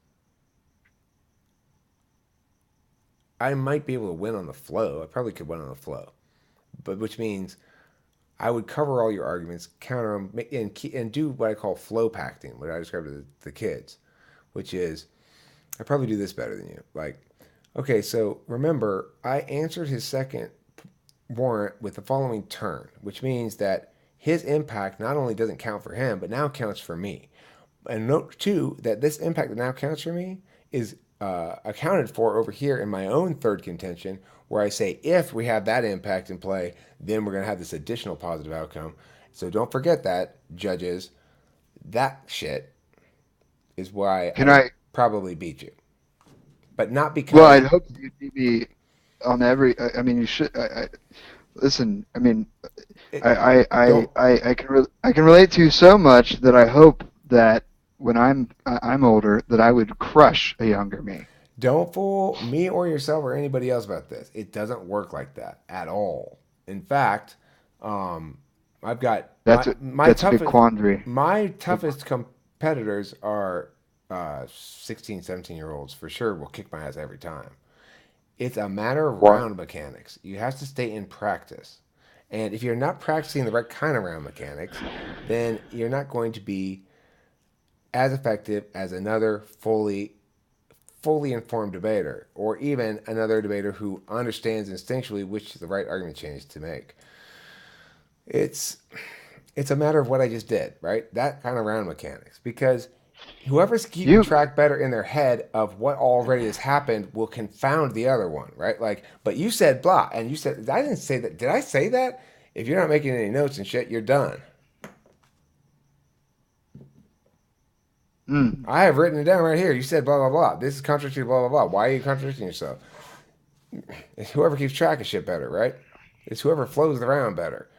I might be able to win on the flow. I probably could win on the flow, but which means I would cover all your arguments, counter them, and do what I call flow pacting, what I describe to the kids, which is I probably do this better than you. Like, okay, so remember, I answered his second warrant with the following turn, which means that his impact not only doesn't count for him, but now counts for me. And note too that this impact that now counts for me is accounted for over here in my own third contention, where I say if we have that impact in play, then we're going to have this additional positive outcome. So don't forget that, judges. That shit is why Can I I? probably beat you, but not Well, because I'd hope you'd beat me on every. I mean, you should. Listen. I mean, it don't I can relate to you so much that I hope that when I'm older that I would crush a younger me. Don't fool me or yourself or anybody else about this. It doesn't work like that at all. In fact, um, I've got That's a big quandary. my toughest competitors are 16, 17 year olds for sure will kick my ass every time. It's a matter of Why? round mechanics. You have to stay in practice. And if you're not practicing the right kind of round mechanics, then you're not going to be as effective as another fully informed debater, or even another debater who understands instinctually which is the right argument change to make. It's it's a matter of what I just did, right? That kind of round mechanics. Because whoever's keeping You track better in their head of what already has happened will confound the other one, right? Like, but you said blah, and you said I didn't say that. Did I say that? If you're not making any notes and shit, you're done. mm, I have written it down right here. You said blah blah blah. This is contradicting blah blah blah. Why are you contradicting yourself? It's whoever keeps track of shit better, right? It's whoever flows around better.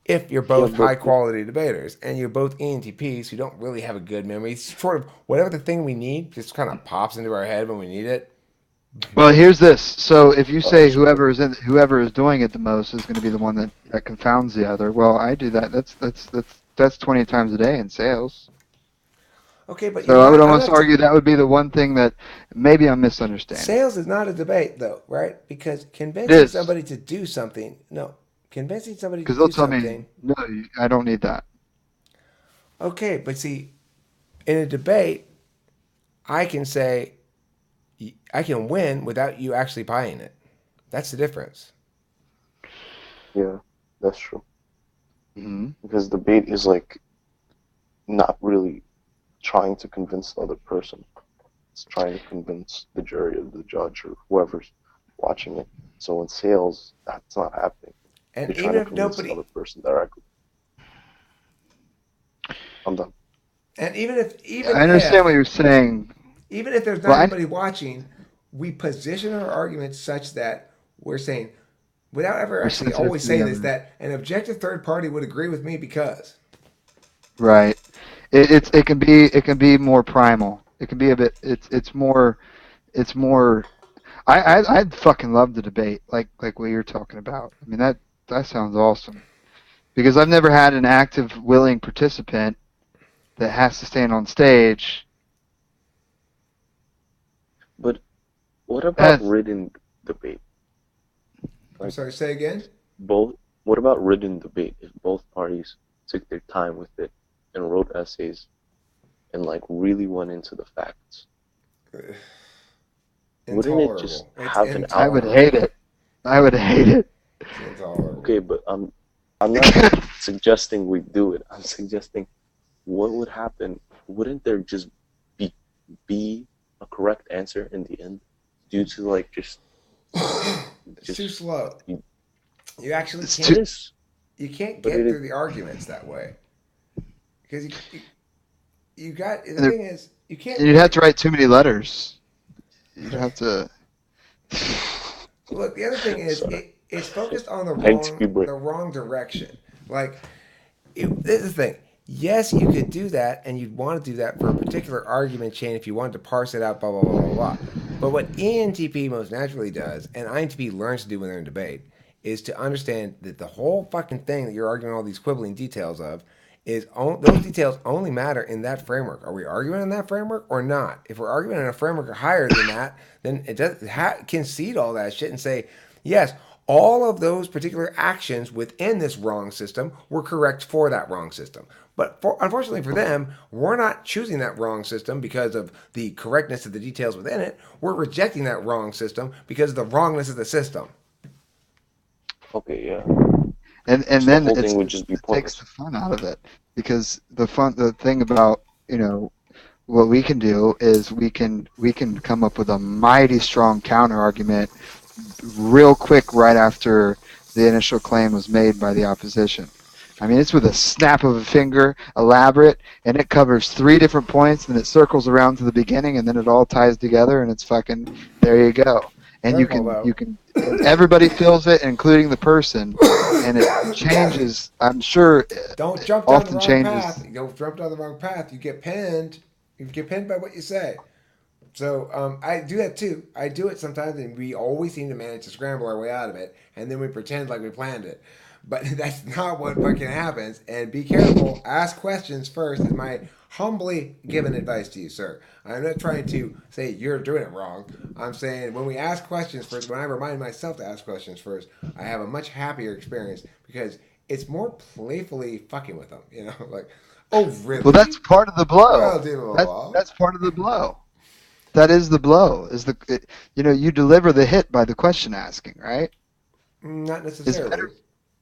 If you're Yeah, both but high quality debaters and you're both ENTPs who don't really have a good memory, it's sort of whatever the thing we need just kind of pops into our head when we need it. well, here's this. So if you say that's true. whoever is doing it the most is going to be the one that confounds the other. Well, I do that. That's 20 times a day in sales. Okay, but you're So I would not. I'm almost not. argue that would be the one thing that maybe I'm misunderstanding. Sales is not a debate, though, right? Because It convincing is somebody to do something, no, convincing somebody to because they'll do tell me, something. no, I don't need that. Okay, but see, in a debate, I can say I can win without you actually buying it. That's the difference. Yeah, that's true. Hmm. Because debate is like not really trying to convince the other person. It's trying to convince the jury or the judge or whoever's watching it. So in sales, that's not happening. And You're trying even to if convince the nobody, other person directly. I'm done. and even if, even I understand what if you're saying. even if there's not Well, anybody watching, we position our arguments such that we're saying, without ever we're actually sensitive always to the saying this, other. that an objective third party would agree with me because. Right. It can be more primal. It can be a bit. It's more. I'd fucking love the debate like what you're talking about. I mean that sounds awesome because I've never had an active willing participant that has to stand on stage. But what about That's written debate? I'm Like sorry, say again? both. What about written debate? If both parties took their time with it and wrote essays and like really went into the facts, wouldn't it just Intolerable. It's have an I would outcome? hate intolerable. it. I would hate it. It's intolerable. Okay, but I'm not suggesting we do it. I'm suggesting what would happen. Wouldn't there just be be a correct answer in the end due to like It's too just slow. you, You actually It's it too. can't. is you can't But get it through the arguments that way because you got the And thing is you can't you'd have really to write too many letters. You'd have to. look. The other thing is sorry, it's focused on Nightspeed the wrong direction. Like this is the thing. Yes, you could do that, and you'd want to do that for a particular argument chain if you wanted to parse it out, blah, blah, blah, blah, blah. But what ENTP most naturally does, and INTP learns to do when they're in debate, is to understand that the whole fucking thing that you're arguing all these quibbling details of those details only matter in that framework. Are we arguing in that framework or not? If we're arguing in a framework higher than that, then it does concede all that shit and say, yes, all of those particular actions within this wrong system were correct for that wrong system. But unfortunately for them, we're not choosing that wrong system because of the correctness of the details within it. We're rejecting that wrong system because of the wrongness of the system. Okay, yeah. And So the then whole thing would just be it takes the pointless. fun out of it because the thing about what we can do is we can come up with a mighty strong counter argument real quick right after the initial claim was made by the opposition. I mean, it's with a snap of a finger, elaborate, and it covers three different points, and it circles around to the beginning, and then it all ties together, and it's fucking there you go. And you Careful can though. you can and everybody feels it, including the person, and it changes. I'm sure Don't it jump down the often wrong path. changes. You don't jump down the wrong path. You get pinned. You get pinned by what you say. So I do that too. I do it sometimes, and we always seem to manage to scramble our way out of it, and then we pretend like we planned it. But that's not what fucking happens. And be careful. Ask questions first. Is my humbly given advice to you, sir. I'm not trying to say you're doing it wrong. I'm saying when we ask questions first, when I remind myself to ask questions first, I have a much happier experience because it's more playfully fucking with them. You know, like, oh Well, that's really? part of the blow. Well, blah blah That's blah. that's part of the blow. That is the blow. You deliver the hit by the question asking, right? Not It's better. necessarily.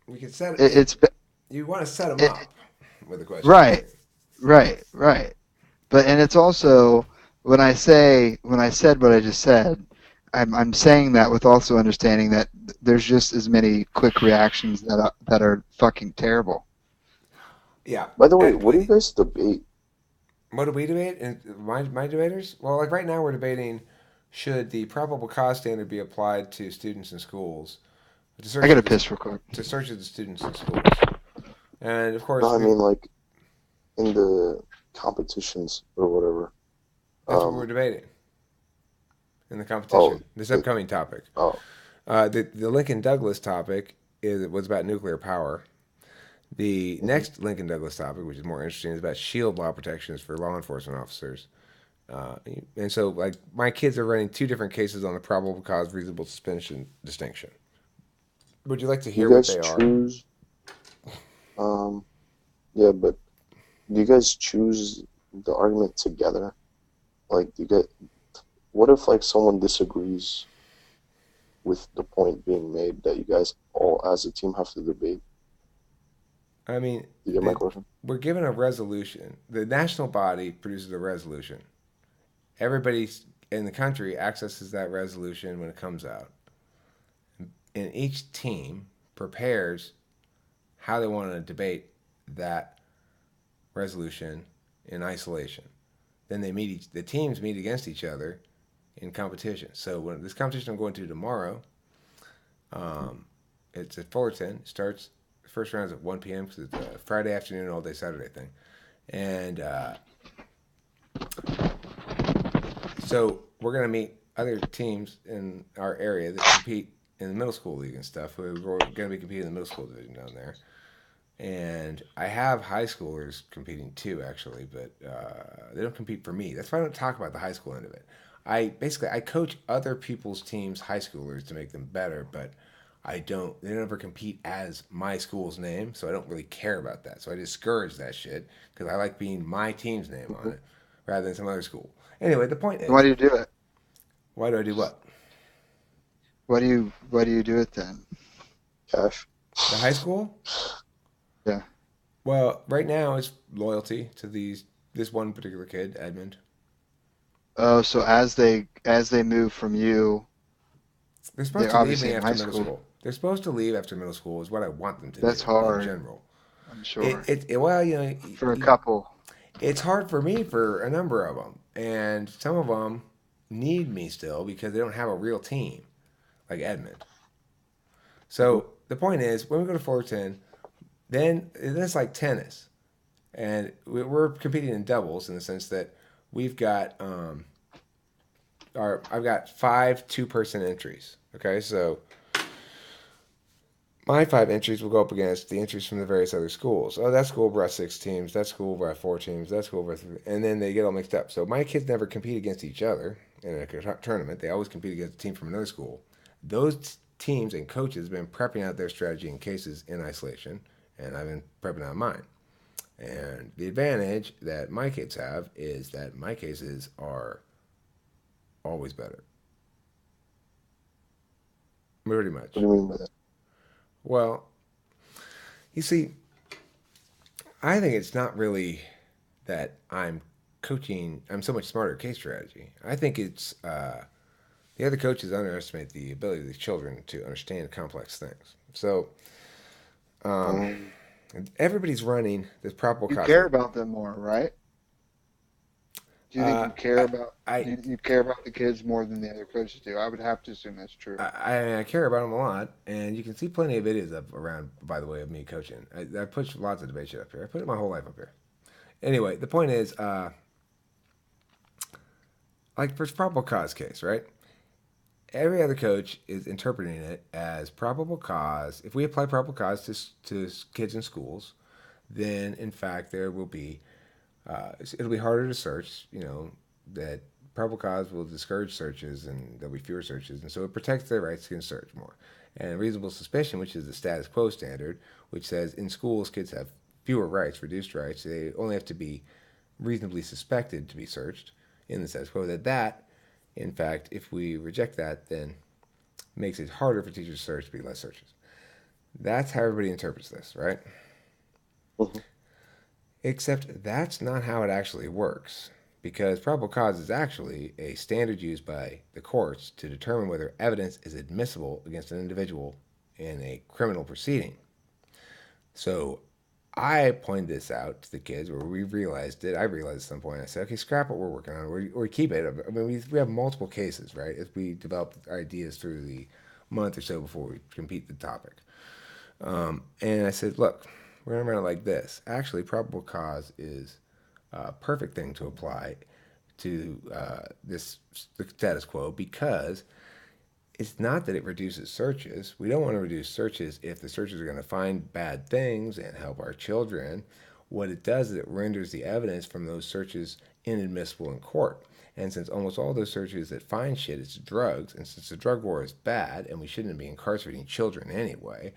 We could set It, it. it's You want to set them it, up with a question right, asking. right. And it's also when I said what I just said, I'm saying that with also understanding that there's just as many quick reactions that are fucking terrible. Yeah. By the way, what do you guys debate? What do we debate? And my debaters? Well, like right now we're debating should the probable cause standard be applied to students in schools to I search gotta of the piss real quick. students in schools. And of course, No, I mean like in the competitions or whatever. that's what we're Um, debating in the oh, competition. This it, upcoming topic. oh, The Lincoln Douglas topic was about nuclear power. The mhm. next Lincoln Douglas topic, which is more interesting, is about shield law protections for law enforcement officers. Uh, and so, like, my kids are running two different cases on the probable cause reasonable suspension distinction. Would you like to Do you hear what guys they are? choose? Um, yeah, but do you guys choose the argument together? Like, do you get? What if like someone disagrees with the point being made that you guys all as a team have to debate? I mean, You get my question? we're given a resolution. The national body produces a resolution. Everybody in the country accesses that resolution when it comes out. And each team prepares how they want to debate that resolution in isolation. Then the teams meet against each other in competition. So when this competition I'm going to tomorrow, um, it's at Fullerton. It starts the first round's at 1 p.m. because it's a Friday afternoon, all day Saturday thing. And so we're gonna meet other teams in our area that compete in the middle school league and stuff. We're gonna be competing in the middle school division down there. And I have high schoolers competing too, actually, but they don't compete for me. That's why I don't talk about the high school end of it. I coach other people's teams, high schoolers, to make them better, but I don't. They never compete as my school's name, so I don't really care about that. So I discourage that shit because I like being my team's name on Hmm. it rather than some other school. Anyway, the point Why is, do you do it? why do I do what? Why do you do it then? Cash. The high school? Yeah. Well, right now it's loyalty to this one particular kid, Edmund. Oh, so as they move from you, They're supposed they're to leave me obviously in after high middle school. school. They're supposed to leave after middle school is what I want them to That's do in hard, general. I'm sure, Well, for a couple. it's hard for me for a number of them, and some of them need me still because they don't have a real team like Edmund. Mhm. So the point is, when we go to Fullerton, then it's like tennis, and we're competing in doubles in the sense that we've got I've got five two-person entries. Okay, so my five entries will go up against the entries from the various other schools. Oh, that school brought six teams. That school brought four teams. That school brought three, and then they get all mixed up. So my kids never compete against each other in a tournament. They always compete against a team from another school. Those teams and coaches have been prepping out their strategy in cases in isolation, and I've been prepping out mine. And the advantage that my kids have is that my cases are always better, pretty What much. do you mean by that? Well, you see, I think it's not really that I'm so much smarter at case strategy. I think it's the other coaches underestimate the ability of these children to understand complex things. So um, Um, everybody's running this probable You cause. care about them more, right? Do you think Uh, you care I, about I, you care about the kids more than the other coaches do? I would have to assume that's true. I care about them a lot, and you can see plenty of videos up around, by the way, of me coaching. I put lots of debate shit up here. I put my whole life up here. Anyway, the point is, like for probable cause case, right? Every other coach is interpreting it as probable cause. If we apply probable cause to kids in schools, then in fact there will be it'll be harder to search. That probable cause will discourage searches and there'll be fewer searches, and so it protects their rights against search more. And reasonable suspicion, which is the status quo standard, which says in schools kids have fewer rights, reduced rights. They only have to be reasonably suspected to be searched in the status quo. That in fact, if we reject that, then makes it harder for teachers to search to be less searches. That's how everybody interprets this, right? mhm. Except that's not how it actually works. Because probable cause is actually a standard used by the courts to determine whether evidence is admissible against an individual in a criminal proceeding. So I pointed this out to the kids where we realized it. I realized at some point, I said, okay, scrap what we're working on or keep it. I mean, we have multiple cases, right? As we develop ideas through the month or so before we compete the topic. And I said, look, we're going to run it like this. Actually, probable cause is a perfect thing to apply to this the status quo because it's not that it reduces searches. We don't want to reduce searches if the searches are going to find bad things and help our children. What it does is it renders the evidence from those searches inadmissible in court. And since almost all those searches that find shit is drugs, and since the drug war is bad and we shouldn't be incarcerating children anyway,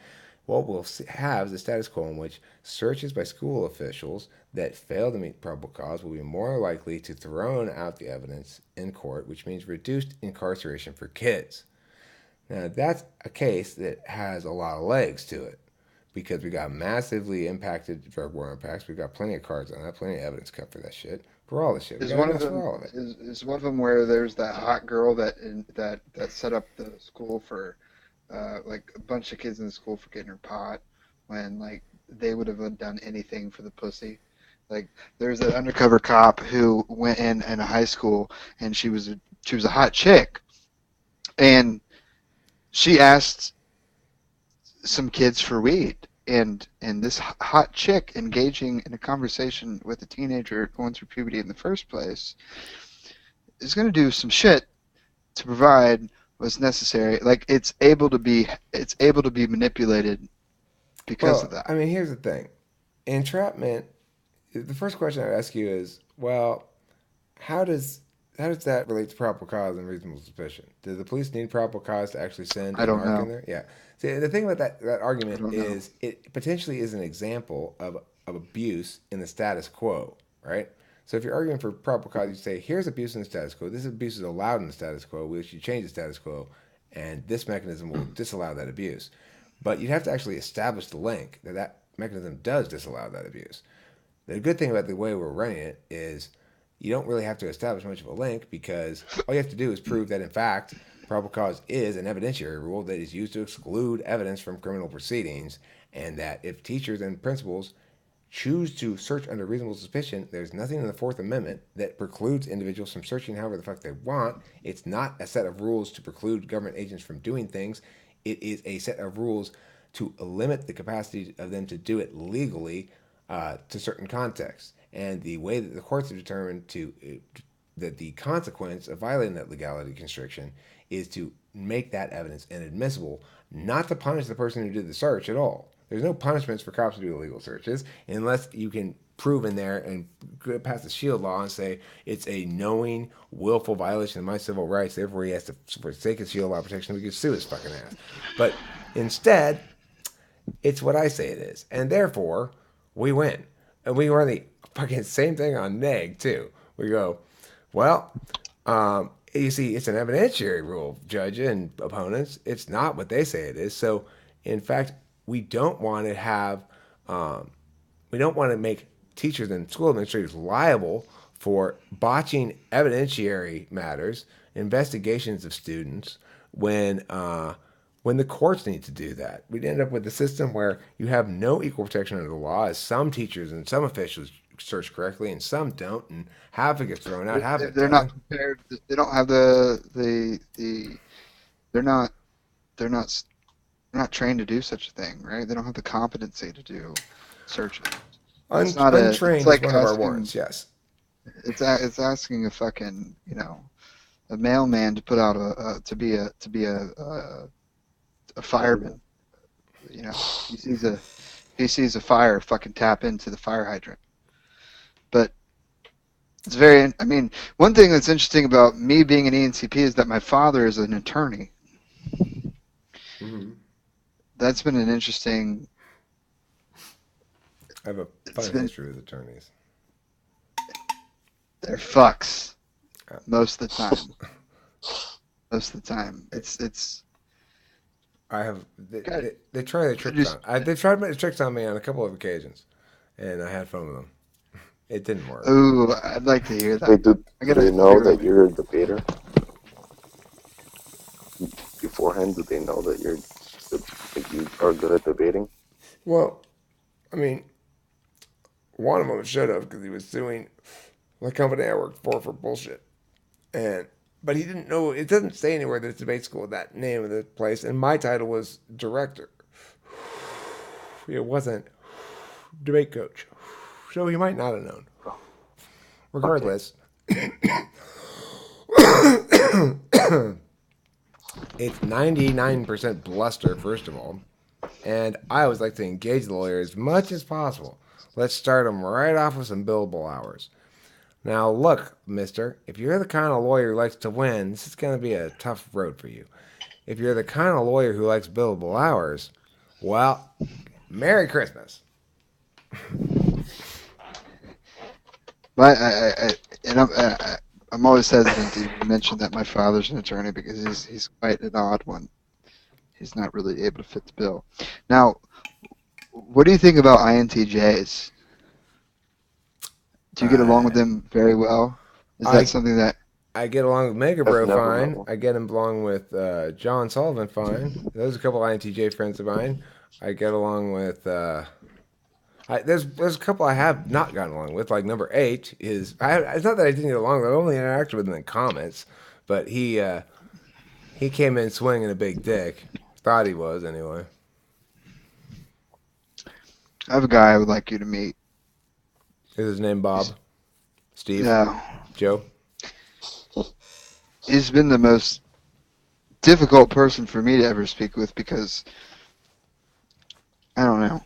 what we'll have is a status quo in which searches by school officials that fail to meet probable cause will be more likely to throw out the evidence in court, which means reduced incarceration for kids. Now, that's a case that has a lot of legs to it because we got massively impacted drug war impacts. We've got plenty of cards on that, plenty of evidence cut for that shit, for all the shit. We Is got one of evidence for them all of it. is one of them where there's that hot girl that set up the school for like a bunch of kids in the school for getting her pot when like they would have done anything for the pussy. Like there's an undercover cop who went in a high school and she was a hot chick and she asked some kids for weed and this hot chick engaging in a conversation with a teenager going through puberty in the first place is going to do some shit to provide what's necessary. Like it's able to be manipulated because of Well, that. I mean, here's the thing entrapment, the first question I'd ask you is, well, how does how does that relate to probable cause and reasonable suspicion? Do the police need probable cause to actually send I a don't narc in know. there? Yeah. See, the thing about that I argument don't know. is it potentially is an example of abuse in the status quo, right? So if you're arguing for probable cause, you say, here's abuse in the status quo. This abuse is allowed in the status quo. We should change the status quo, and this mechanism will disallow that abuse. But you'd have to actually establish the link that that mechanism does disallow that abuse. The good thing about the way we're running it is you don't really have to establish much of a link because all you have to do is prove that in fact Probable cause is an evidentiary rule that is used to exclude evidence from criminal proceedings, and that if teachers and principals choose to search under reasonable suspicion, there's nothing in the Fourth Amendment that precludes individuals from searching however the fuck they want. It's not a set of rules to preclude government agents from doing things. It is a set of rules to limit the capacity of them to do it legally to certain contexts. And the way that the courts have determined that the consequence of violating that legality constriction is to make that evidence inadmissible, not to punish the person who did the search at all. There's no punishments for cops to do illegal searches unless you can prove in there and pass the shield law and say it's a knowing, willful violation of my civil rights. Therefore, he has to forsake his shield law protection. We could sue his fucking ass. But instead, it's what I say it is, and therefore we win. And we run the fucking same thing on neg too. We go, well, you see, it's an evidentiary rule, judge and opponents. It's not what they say it is. So, in fact, we don't want to have, we don't want to make teachers and school administrators liable for botching evidentiary matters, investigations of students, when the courts need to do that. We'd end up with a system where you have no equal protection under the law, as some teachers and some officials search correctly and some don't, and half it gets thrown out, half it They're not doesn't. prepared. They don't have the. They're not. They're not. They're not trained to do such a thing, right? They don't have the competency to do searches. It's not a. It's Untrained is like one of our asking. words, yes. It's asking a fucking a mailman to put out to be a fireman. He sees a fire, fucking tap into the fire hydrant. But it's very. I mean, one thing that's interesting about me being an ENCP is that my father is an attorney. Mm-hmm. That's been an interesting. I have a It's fun been history with attorneys. they're fucks Uh, most of the time. Most of the time, it's. I have God, they try their I tricks just. on. They tried their tricks on me on a couple of occasions, and I had fun with them. It didn't work. Ooh, I'd like to hear that. Wait, do, I do gotta they know figure that out. you're a debater beforehand? Do they know that that you are good at debating? Well, I mean, one of them should have because he was suing the company I worked for bullshit, and but he didn't know. It doesn't say anywhere that it's a debate school with that name of the place, and my title was director. It wasn't debate coach, so he might not have known. Okay. Regardless, it's 99% bluster, first of all, and I always like to engage the lawyer as much as possible. Let's start them right off with some billable hours. Now, look, mister, if you're the kind of lawyer who likes to win, this is going to be a tough road for you. If you're the kind of lawyer who likes billable hours, well, Merry Christmas. But I'm always hesitant to mention that my father's an attorney because he's quite an odd one. He's not really able to fit the bill. Now, what do you think about INTJs? Do you get along with I, them very well? Is that I something that I get along with Mega I've Bro never met fine. one. I get along with John Sullivan fine. Those are a couple INTJ friends of mine. I get along with there's a couple I have not gotten along with. Like number 8 is it's not that I didn't get along with. I only interacted with him in comments, but he came in swinging a big dick. Thought he was anyway. I have a guy I would like you to meet? Is his name Bob? He's, Steve? yeah, Joe? he's been the most difficult person for me to ever speak with because I don't know.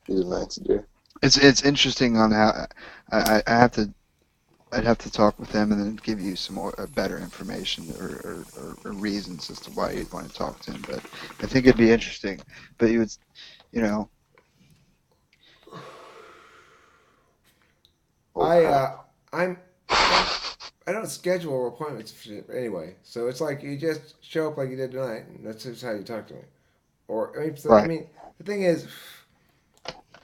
He's a nice dude. It's interesting on how I have to I'd have to talk with him and then give you some more better information or reasons as to why you'd want to talk to him. But I think it'd be interesting. But you would, you know, I Okay. I'm I don't schedule appointments for shit anyway. So it's like you just show up like you did tonight, and that's just how you talk to me. Or I right. mean, the thing is,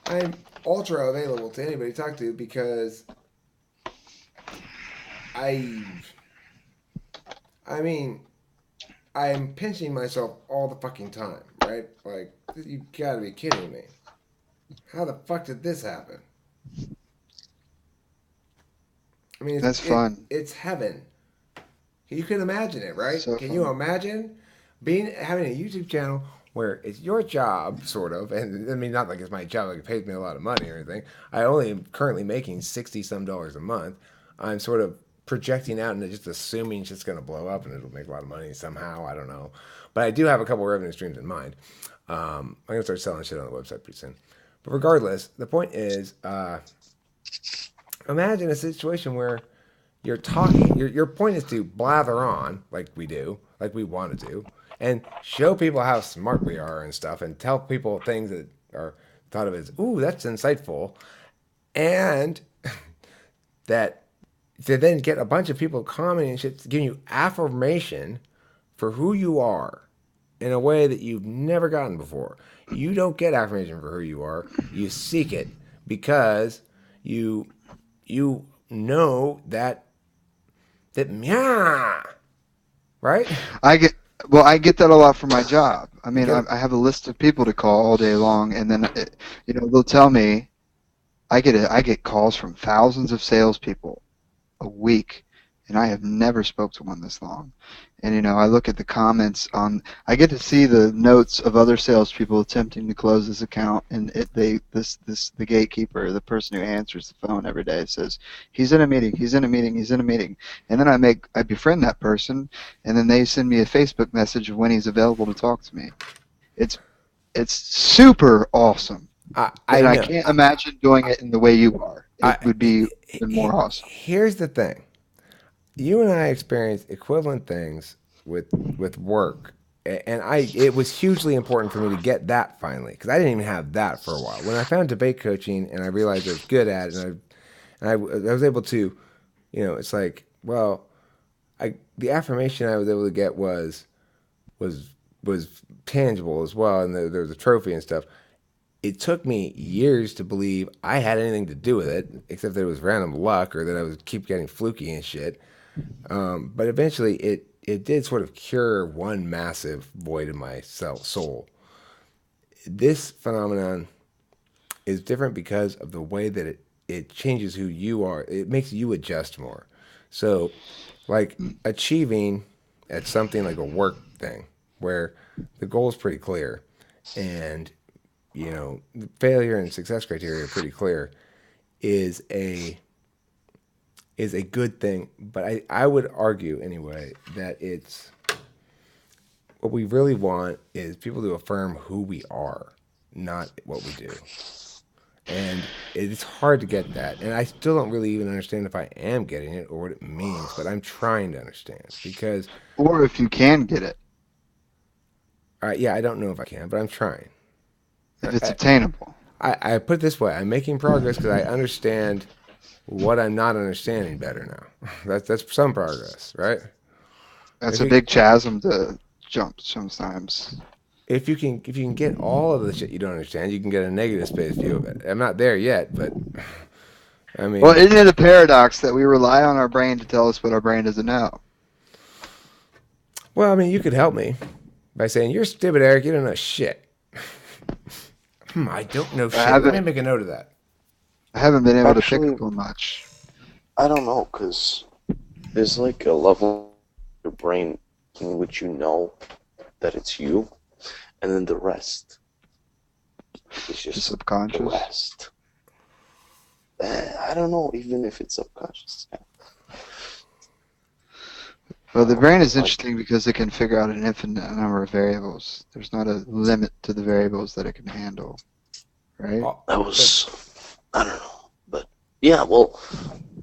I'm ultra available to anybody to talk to because I I mean, I'm pinching myself all the fucking time, right? Like, you gotta be kidding me. How the fuck did this happen? I mean, That's fun. it's heaven. You can imagine it, right? So Can you fun. imagine having a YouTube channel where it's your job, sort of, and I mean, not like it's my job, like it pays me a lot of money or anything. I only am currently making $60 some a month. I'm sort of projecting out and just assuming it's just going to blow up and it'll make a lot of money somehow. I don't know, but I do have a couple of revenue streams in mind. I'm gonna start selling shit on the website pretty soon. But regardless, the point is, imagine a situation where you're talking. Your point is to blather on like we do, like we want to do, and show people how smart we are and stuff, and tell people things that are thought of as, ooh, that's insightful, and that to then get a bunch of people commenting and shit, giving you affirmation for who you are in a way that you've never gotten before. You don't get affirmation for who you are. You seek it because you you know that yeah, right? I get I get that a lot from my job. I You mean, get I have a list of people to call all day long, and then they'll tell me I get calls from thousands of salespeople a week, and I have never spoke to one this long. And I look at the comments on. I get to see the notes of other salespeople attempting to close this account, and the gatekeeper, the person who answers the phone every day, says he's in a meeting, he's in a meeting, he's in a meeting, and then I befriend that person, and then they send me a Facebook message of when he's available to talk to me. It's it's super awesome, I and I know. can't imagine doing it in the way you are. I, It would be even more awesome. Here's the thing. You and I experienced equivalent things with work, and it was hugely important for me to get that finally because I didn't even have that for a while. When I found debate coaching and I realized I was good at it, I was able to, it's like, well, the affirmation I was able to get was was tangible as well, and there was a trophy and stuff. It took me years to believe I had anything to do with it, except that it was random luck or that I would keep getting fluky and shit. But eventually, it did sort of cure one massive void in my soul. This phenomenon is different because of the way that it changes who you are. It makes you adjust more. So, like achieving at something like a work thing where the goal is pretty clear and the failure and success criteria are pretty clear is a good thing. But I would argue anyway that it's what we really want is people to affirm who we are, not what we do. And it's hard to get that. And I still don't really even understand if I am getting it or what it means, but I'm trying to understand because, Or if you can get it, yeah, I don't know if I can, but I'm trying. if it's I, attainable. I put it this way: I'm making progress because I understand what I'm not understanding better now. That's some progress, right? That's If a you big chasm to jump sometimes. if you can get all of the shit you don't understand, you can get a negative space view of it. I'm not there yet, but I Well, mean, isn't it a paradox that we rely on our brain to tell us what our brain doesn't know? well, I mean, you could help me by saying you're stupid, Eric. You don't know shit. I don't know I shit. Let me haven't make a note of that. I haven't been able to pick Actually, up on much. I don't know, because there's like a level of your brain in which you know that it's you, and then the rest is The just the subconscious. rest. I don't know, even if it's subconscious. Well, the brain is Like, interesting because it can figure out an infinite number of variables. There's not a limit to the variables that it can handle, right? Oh, that but was, I don't know, but yeah, well,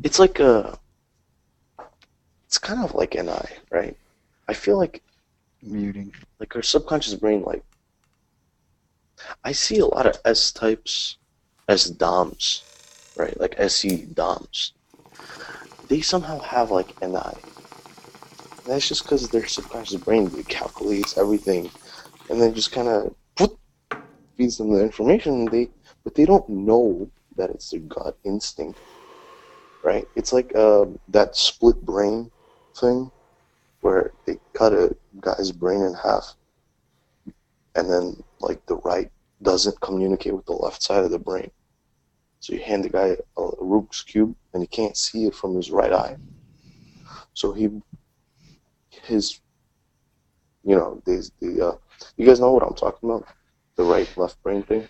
it's like it's kind of like an eye, right? I feel Muting. like our subconscious brain, like, I see a lot of S types as DOMs, right? Like SE DOMs. They somehow have like an eye. And that's just because their subconscious brain calculates everything and then just kind of feeds them the information. But they don't know that it's their gut instinct, right? It's like that split brain thing where they cut a guy's brain in half, and then like the right doesn't communicate with the left side of the brain. So you hand the guy a Rubik's cube, and he can't see it from his right eye. So his, you guys know what I'm talking about? The right left brain thing.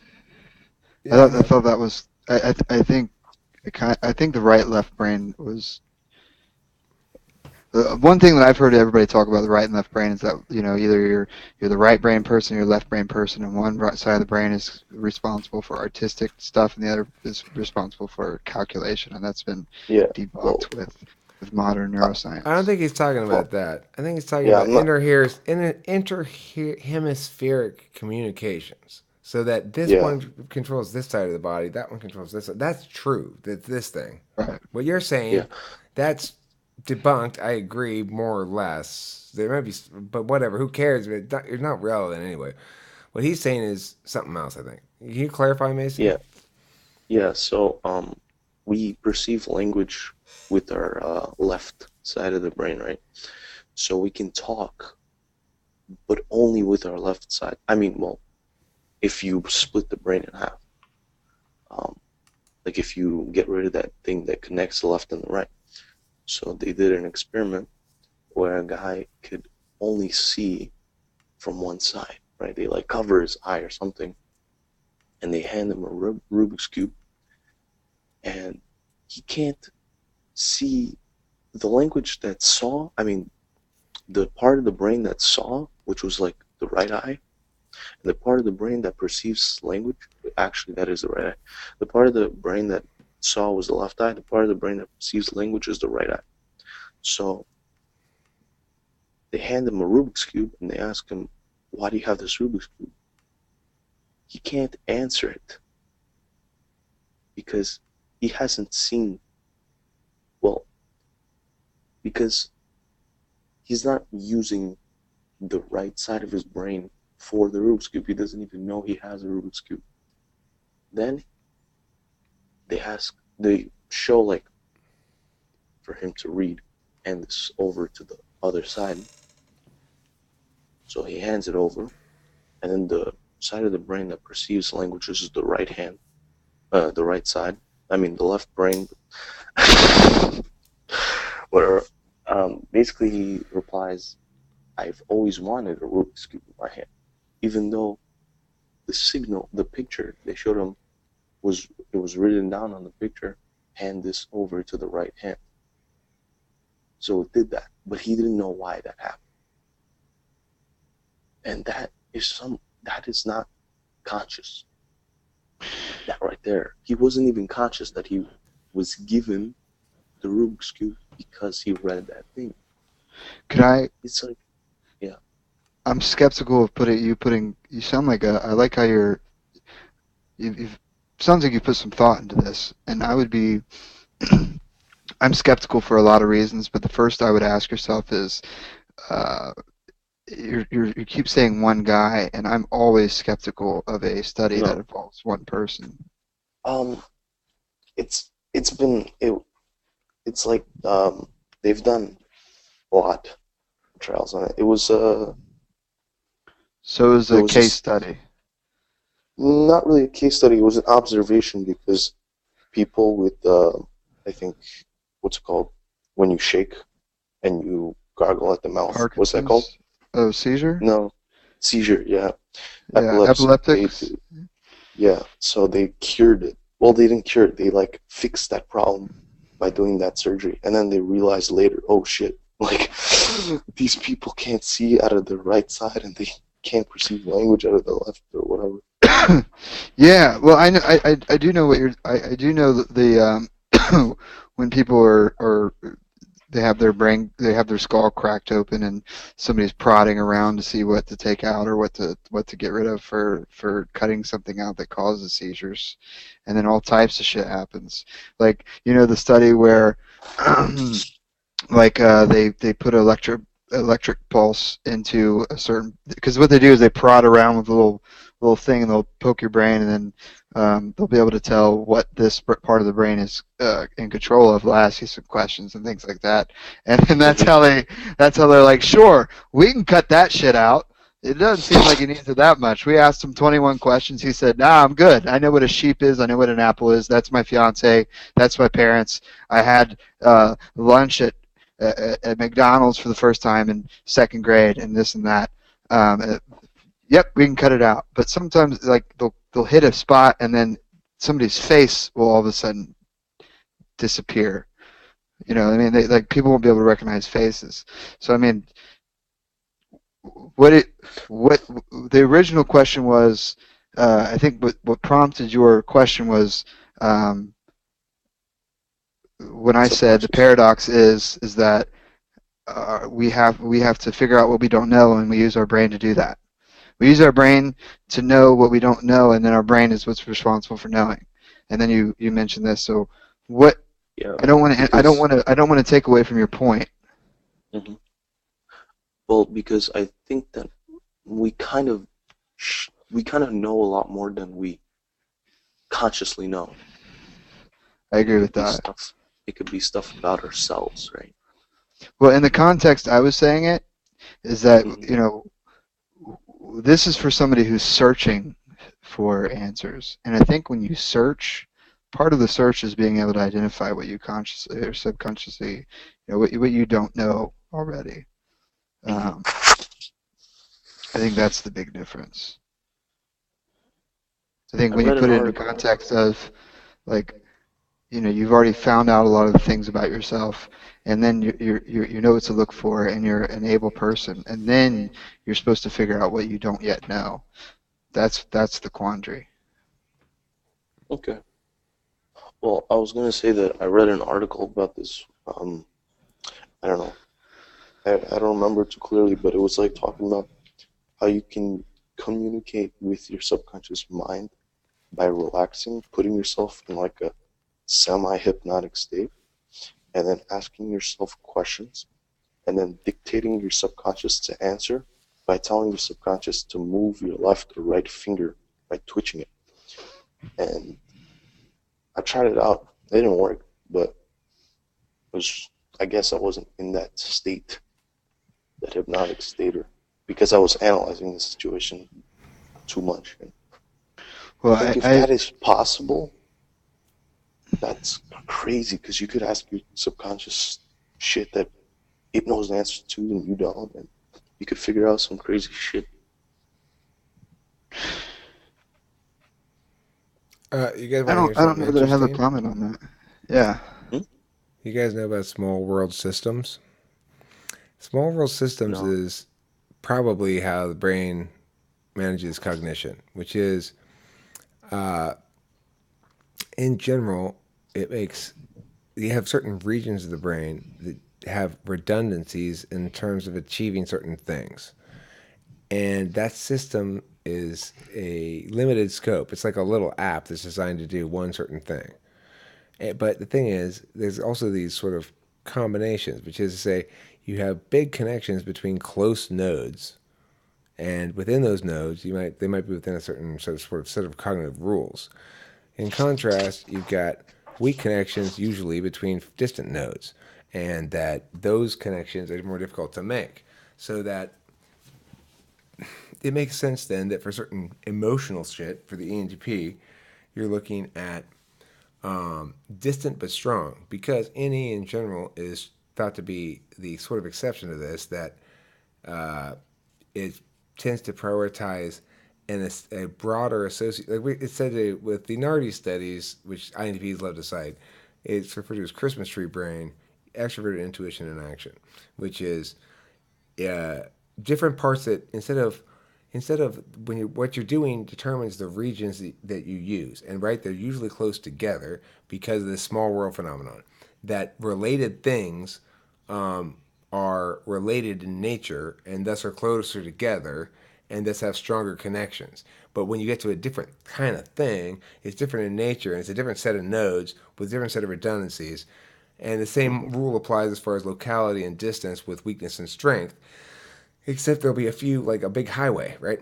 I Yeah, I thought I know. thought that was I think I think the right left brain was one thing that I've heard everybody talk about the right and left brain is that either you're the right brain person or you're left brain person, and one right side of the brain is responsible for artistic stuff, and the other is responsible for calculation, and that's been Yeah. Well, debunked with modern uh, I don't neuroscience. think he's talking well, about that. I think he's talking yeah. about I'm not. interhemispheric communications. So that this Yeah. one controls this side of the body, that one controls this side. That's true. That's this thing. Right. What you're Yeah. saying, that's debunked. I agree, more or less. There might be, but whatever. Who cares? It's not relevant anyway. What he's saying is something else. I think. Can you clarify, Mason? Yeah. Yeah. So we perceive language with our left side of the brain, right? So we can talk, but only with our left side. I mean, well, if you split the brain in half, um, like if you get rid of that thing that connects the left and the right. So they did an experiment where a guy could only see from one side, right? They like cover his eye or something, and they hand him a Rubik's cube, and he can't see the language that saw. I mean, the part of the brain that saw, which was like the right eye, and the part of the brain that perceives language, actually that is the right eye. The part of the brain that saw was the left eye. The part of the brain that perceives language is the right eye. So they hand him a Rubik's cube and they ask him, "Why do you have this Rubik's cube?" He can't answer it because he hasn't seen, well, because he's not using the right side of his brain for the Rubik's cube. He doesn't even know he has a Rubik's cube. Then they show like for him to read, hand this over to the other side. So he hands it over, and then the side of the brain that perceives languages is the right hand, the right side. I mean, the left brain. Where basically he replies, "I've always wanted a Rubik's cube in my hand," even though the signal, the picture they showed him was written down on the picture, hand this over to the right hand. So it did that, but he didn't know why that happened, and that is not conscious. That right there, he wasn't even conscious that he was given the Rubik's cube because he read that thing. Could I? It's like, yeah, I'm skeptical of putting. You sound like I like how you've sounds like you put some thought into this, and I would be. I'm skeptical for a lot of reasons, but the first I would ask yourself is, uh, you keep saying one guy, and I'm always skeptical of a study that no, involves one person. um, it's been it's like they've done a lot of trials on it. So it was It a was case just study. not really a case study. It was an observation because people with I think what's it called when you shake and you gargle at the mouth. What's that called? Parkinson's? Oh, seizure? No, seizure. Yeah, Yeah, epilepsy. epileptics? Yeah. So they cured it. Well, they didn't cure it. They like fixed that problem by doing that surgery, and then they realized later, oh shit, like these people can't see out of the right side, and they can't perceive language out of the left or whatever. Yeah, well, I know, I do know I do know that when people are they have their skull cracked open and somebody's prodding around to see what to take out or what to get rid of for cutting something out that causes seizures, and then all types of shit happens. Like the study where like they put electric pulse into a certain, because what they do is they prod around with little thing, and they'll poke your brain, and then they'll be able to tell what this part of the brain is in control of. They'll ask you some questions and things like that, and Hmm. that's how they're like, sure, we can cut that shit out. It doesn't seem like he needs it that much. We asked him 21 questions. He said, "Nah, I'm good. I know what a sheep is. I know what an apple is. That's my fiance. That's my parents. I had lunch at McDonald's for the first time in second grade, and this and that." Um, yep, we can cut it out. But sometimes, like they'll hit a spot, and then somebody's face will all of a sudden disappear. I mean, like people won't be able to recognize faces. So I mean, what it what the original question was, I think what prompted your question was, um, when I said the Subconscious. paradox is that we have to figure out what we don't know, and we use our brain to do that. We use our brain to know what we don't know, and then our brain is what's responsible for knowing. And then you mentioned this, so what? Yeah, I don't want because to I don't want to take away from your point. mhm. Well, because I think that we kind of we kind of know a lot more than we consciously know. I It agree with could be that. stuff. It could be stuff about ourselves, right? Well, in the context I was saying it is that Hmm. this is for somebody who's searching for answers, and I think when you search, part of the search is being able to identify what you consciously or subconsciously, what you don't know already. Hmm. Um, I think that's the big difference. I think I when you read an put it in the article. context of, like, you've already found out a lot of the things about yourself, and then you know what to look for, and you're an able person, and then you're supposed to figure out what you don't yet know. That's the quandary. Okay. Well, I was gonna say that I read an article about this. I don't know. I don't remember too clearly, but it was like talking about how you can communicate with your subconscious mind by relaxing, putting yourself in like a semi-hypnotic state, and then asking yourself questions, and then dictating your subconscious to answer by telling your subconscious to move your left or right finger by twitching it. And I tried it out. It didn't work, but it was, I guess I wasn't in that state, that hypnotic state, or because I was analyzing the situation too much. And Well, I think if that is possible, that's crazy because you could ask your subconscious shit that it knows the answer to and you don't, and you could figure out some crazy shit. You guys I want to don't hear I don't something know that I have a interesting? comment on that. Yeah. Hmm? You guys know about small world systems? Small world systems No. is probably how the brain manages cognition, which is, uh, in general, it makes you have certain regions of the brain that have redundancies in terms of achieving certain things. And that system is a limited scope. It's like a little app that's designed to do one certain thing. But the thing is, there's also these sort of combinations, which is to say, you have big connections between close nodes, and within those nodes, they might be within a certain sort of set of cognitive rules. In contrast, you've got weak connections usually between distant nodes, and that those connections are more difficult to make. So that it makes sense then that for certain emotional shit, for the ENTP, you're looking at distant but strong, because NE in general is thought to be the sort of exception to this, that it tends to prioritize a broader associate. Like it said with the Nardi studies, which INTPs love to cite, it's referred to as Christmas tree brain, extroverted intuition in action, which is uh, different parts that instead of when you what you're doing determines the regions that you use, and right, they're usually close together because of this small world phenomenon, that related things um, are related in nature and thus are closer together and thus have stronger connections. But when you get to a different kind of thing, it's different in nature and it's a different set of nodes with a different set of redundancies. And the Hmm. same rule applies as far as locality and distance with weakness and strength, except there'll be a few, like a big highway, right?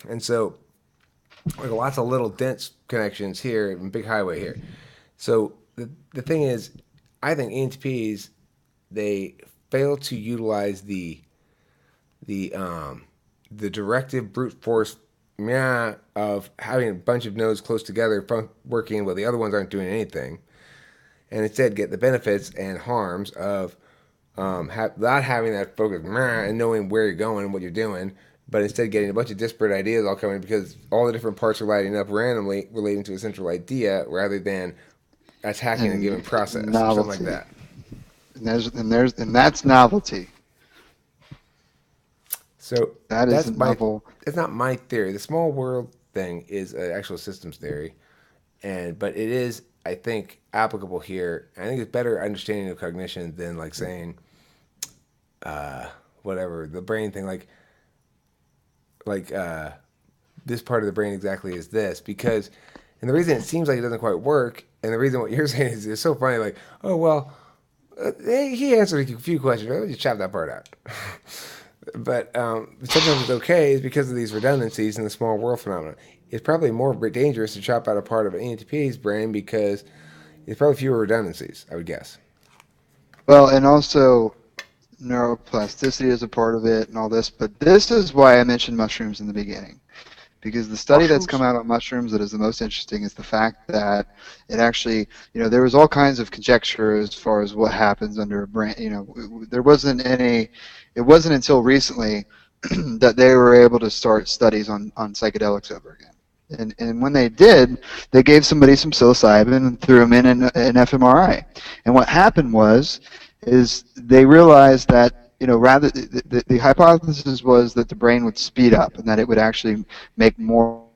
And so like lots of little dense connections here and big highway here. So the thing is, I think ENTPs they fail to utilize the um, the directive brute force of having a bunch of nodes close together working while the other ones aren't doing anything, and instead get the benefits and harms of not having that focus and knowing where you're going and what you're doing, but instead getting a bunch of disparate ideas all coming because all the different parts are lighting up randomly relating to a central idea rather than attacking a given And process or something like novelty. that. And that's novelty. So That that's isn't my novel. it's not my theory. The small world thing is an actual systems theory, and but it is I think applicable here. I think it's better understanding of cognition than like saying whatever the brain thing like this part of the brain exactly is this because and the reason it seems like it doesn't quite work and the reason what you're saying is it's so funny like oh well he answered a few questions. Let me just chop that part out. But sometimes it's okay is because of these redundancies in the small world phenomenon. It's probably more dangerous to chop out a part of an ENTP's brain because it's probably fewer redundancies, I would guess. Well, and also neuroplasticity is a part of it and all this, but this is why I mentioned mushrooms in the beginning. Because the study that's come Mushrooms? out on mushrooms that is the most interesting is the fact that it actually, there was all kinds of conjecture as far as what happens under a brain. There wasn't any, it wasn't until recently that they were able to start studies on psychedelics over again. And when they did, they gave somebody some psilocybin and threw them in an fMRI. And what happened is they realized that rather the hypothesis was that the brain would speed up and that it would actually make more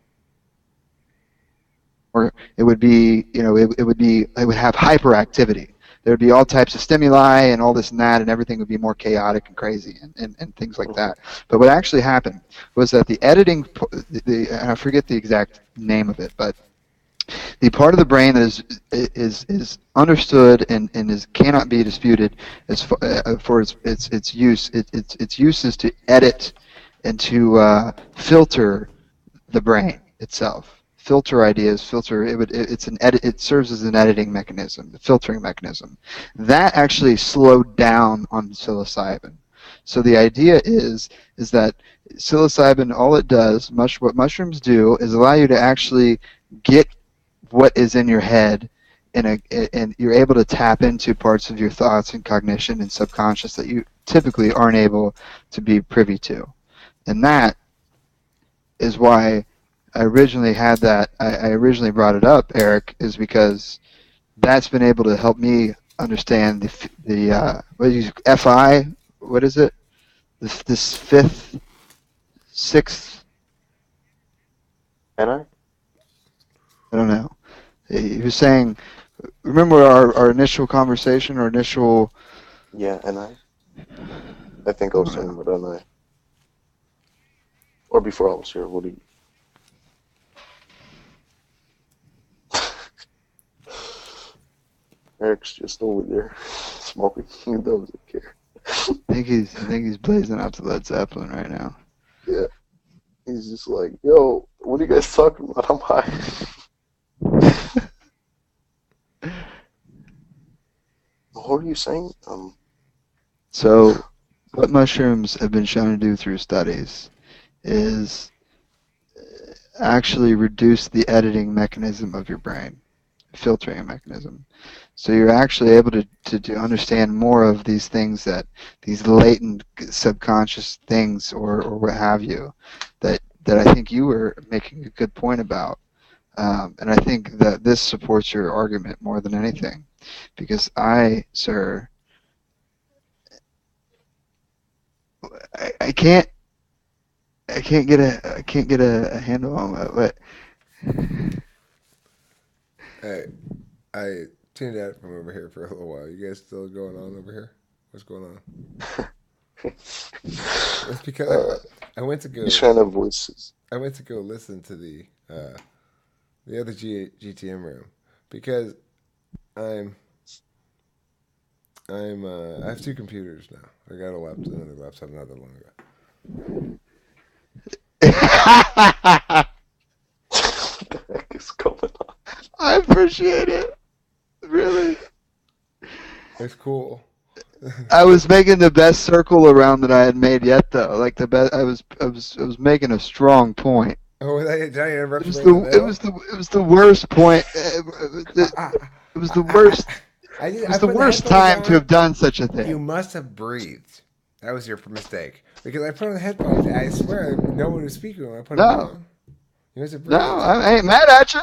it would be it would have hyperactivity. There would be all types of stimuli and all this and that, and everything would be more chaotic and crazy and things like Mm-hmm. that. But what actually happened was that the editing, I forget the exact name of it, but the part of the brain that is understood and is cannot be disputed as for its use. Its use is to edit and to filter the brain itself. Filter ideas, filter. It's an edit. It serves as an editing mechanism, the filtering mechanism. That actually slowed down on psilocybin. So the idea is that psilocybin, all it does, what mushrooms do, is allow you to actually get what is in your head and you're able to tap into parts of your thoughts and cognition and subconscious that you typically aren't able to be privy to. And that is why I originally brought it up, Eric, is because that's been able to help me understand the what is FI, what is it? This fifth, sixth, And I? I don't know. He was saying, remember our initial conversation, our initial, Yeah, and I think I was talking about and I. Or before I was here, what do you. Eric's just over there smoking. He doesn't care. I think he's blazing out to Led Zeppelin right now. Yeah. He's just like, yo, what are you guys talking about? I'm high. What are you saying? So, what mushrooms have been shown to do through studies is actually reduce the editing mechanism of your brain, filtering mechanism. So you're actually able to understand more of these things these latent subconscious things or what have you, that I think you were making a good point about. And I think that this supports your argument more than anything, because sir, I can't I can't get a handle on what. I I tuned out from over here for a little while. You guys still going on over here? What's going on? It's because uh, I went to he's go trying to voices. I went to go listen to the other GTM room because I'm I have two computers now. I got another laptop not that long ago. I was making the best circle around that I had made yet, though. Like the best, I was making a strong point. Oh, did I interrupt It you was right in the middle? it was the worst point. I, I, It was I, the I, worst. It I was the put the worst headphones time to on. have done such a You thing. must have breathed. That was your mistake. Because I put on the headphones. I swear, no one was speaking when I put them No, on. You must have no, breathed. I ain't mad at you.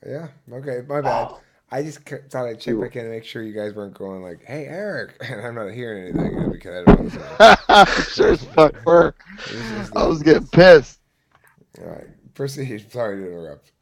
Yeah. Okay. My bad. I just thought I'd check You back in to make sure you guys weren't going like, "Hey, Eric," and I'm not hearing anything because I don't listening. Sure as fuck were. This is I was the getting pissed. all right. Proceed. Sorry to interrupt.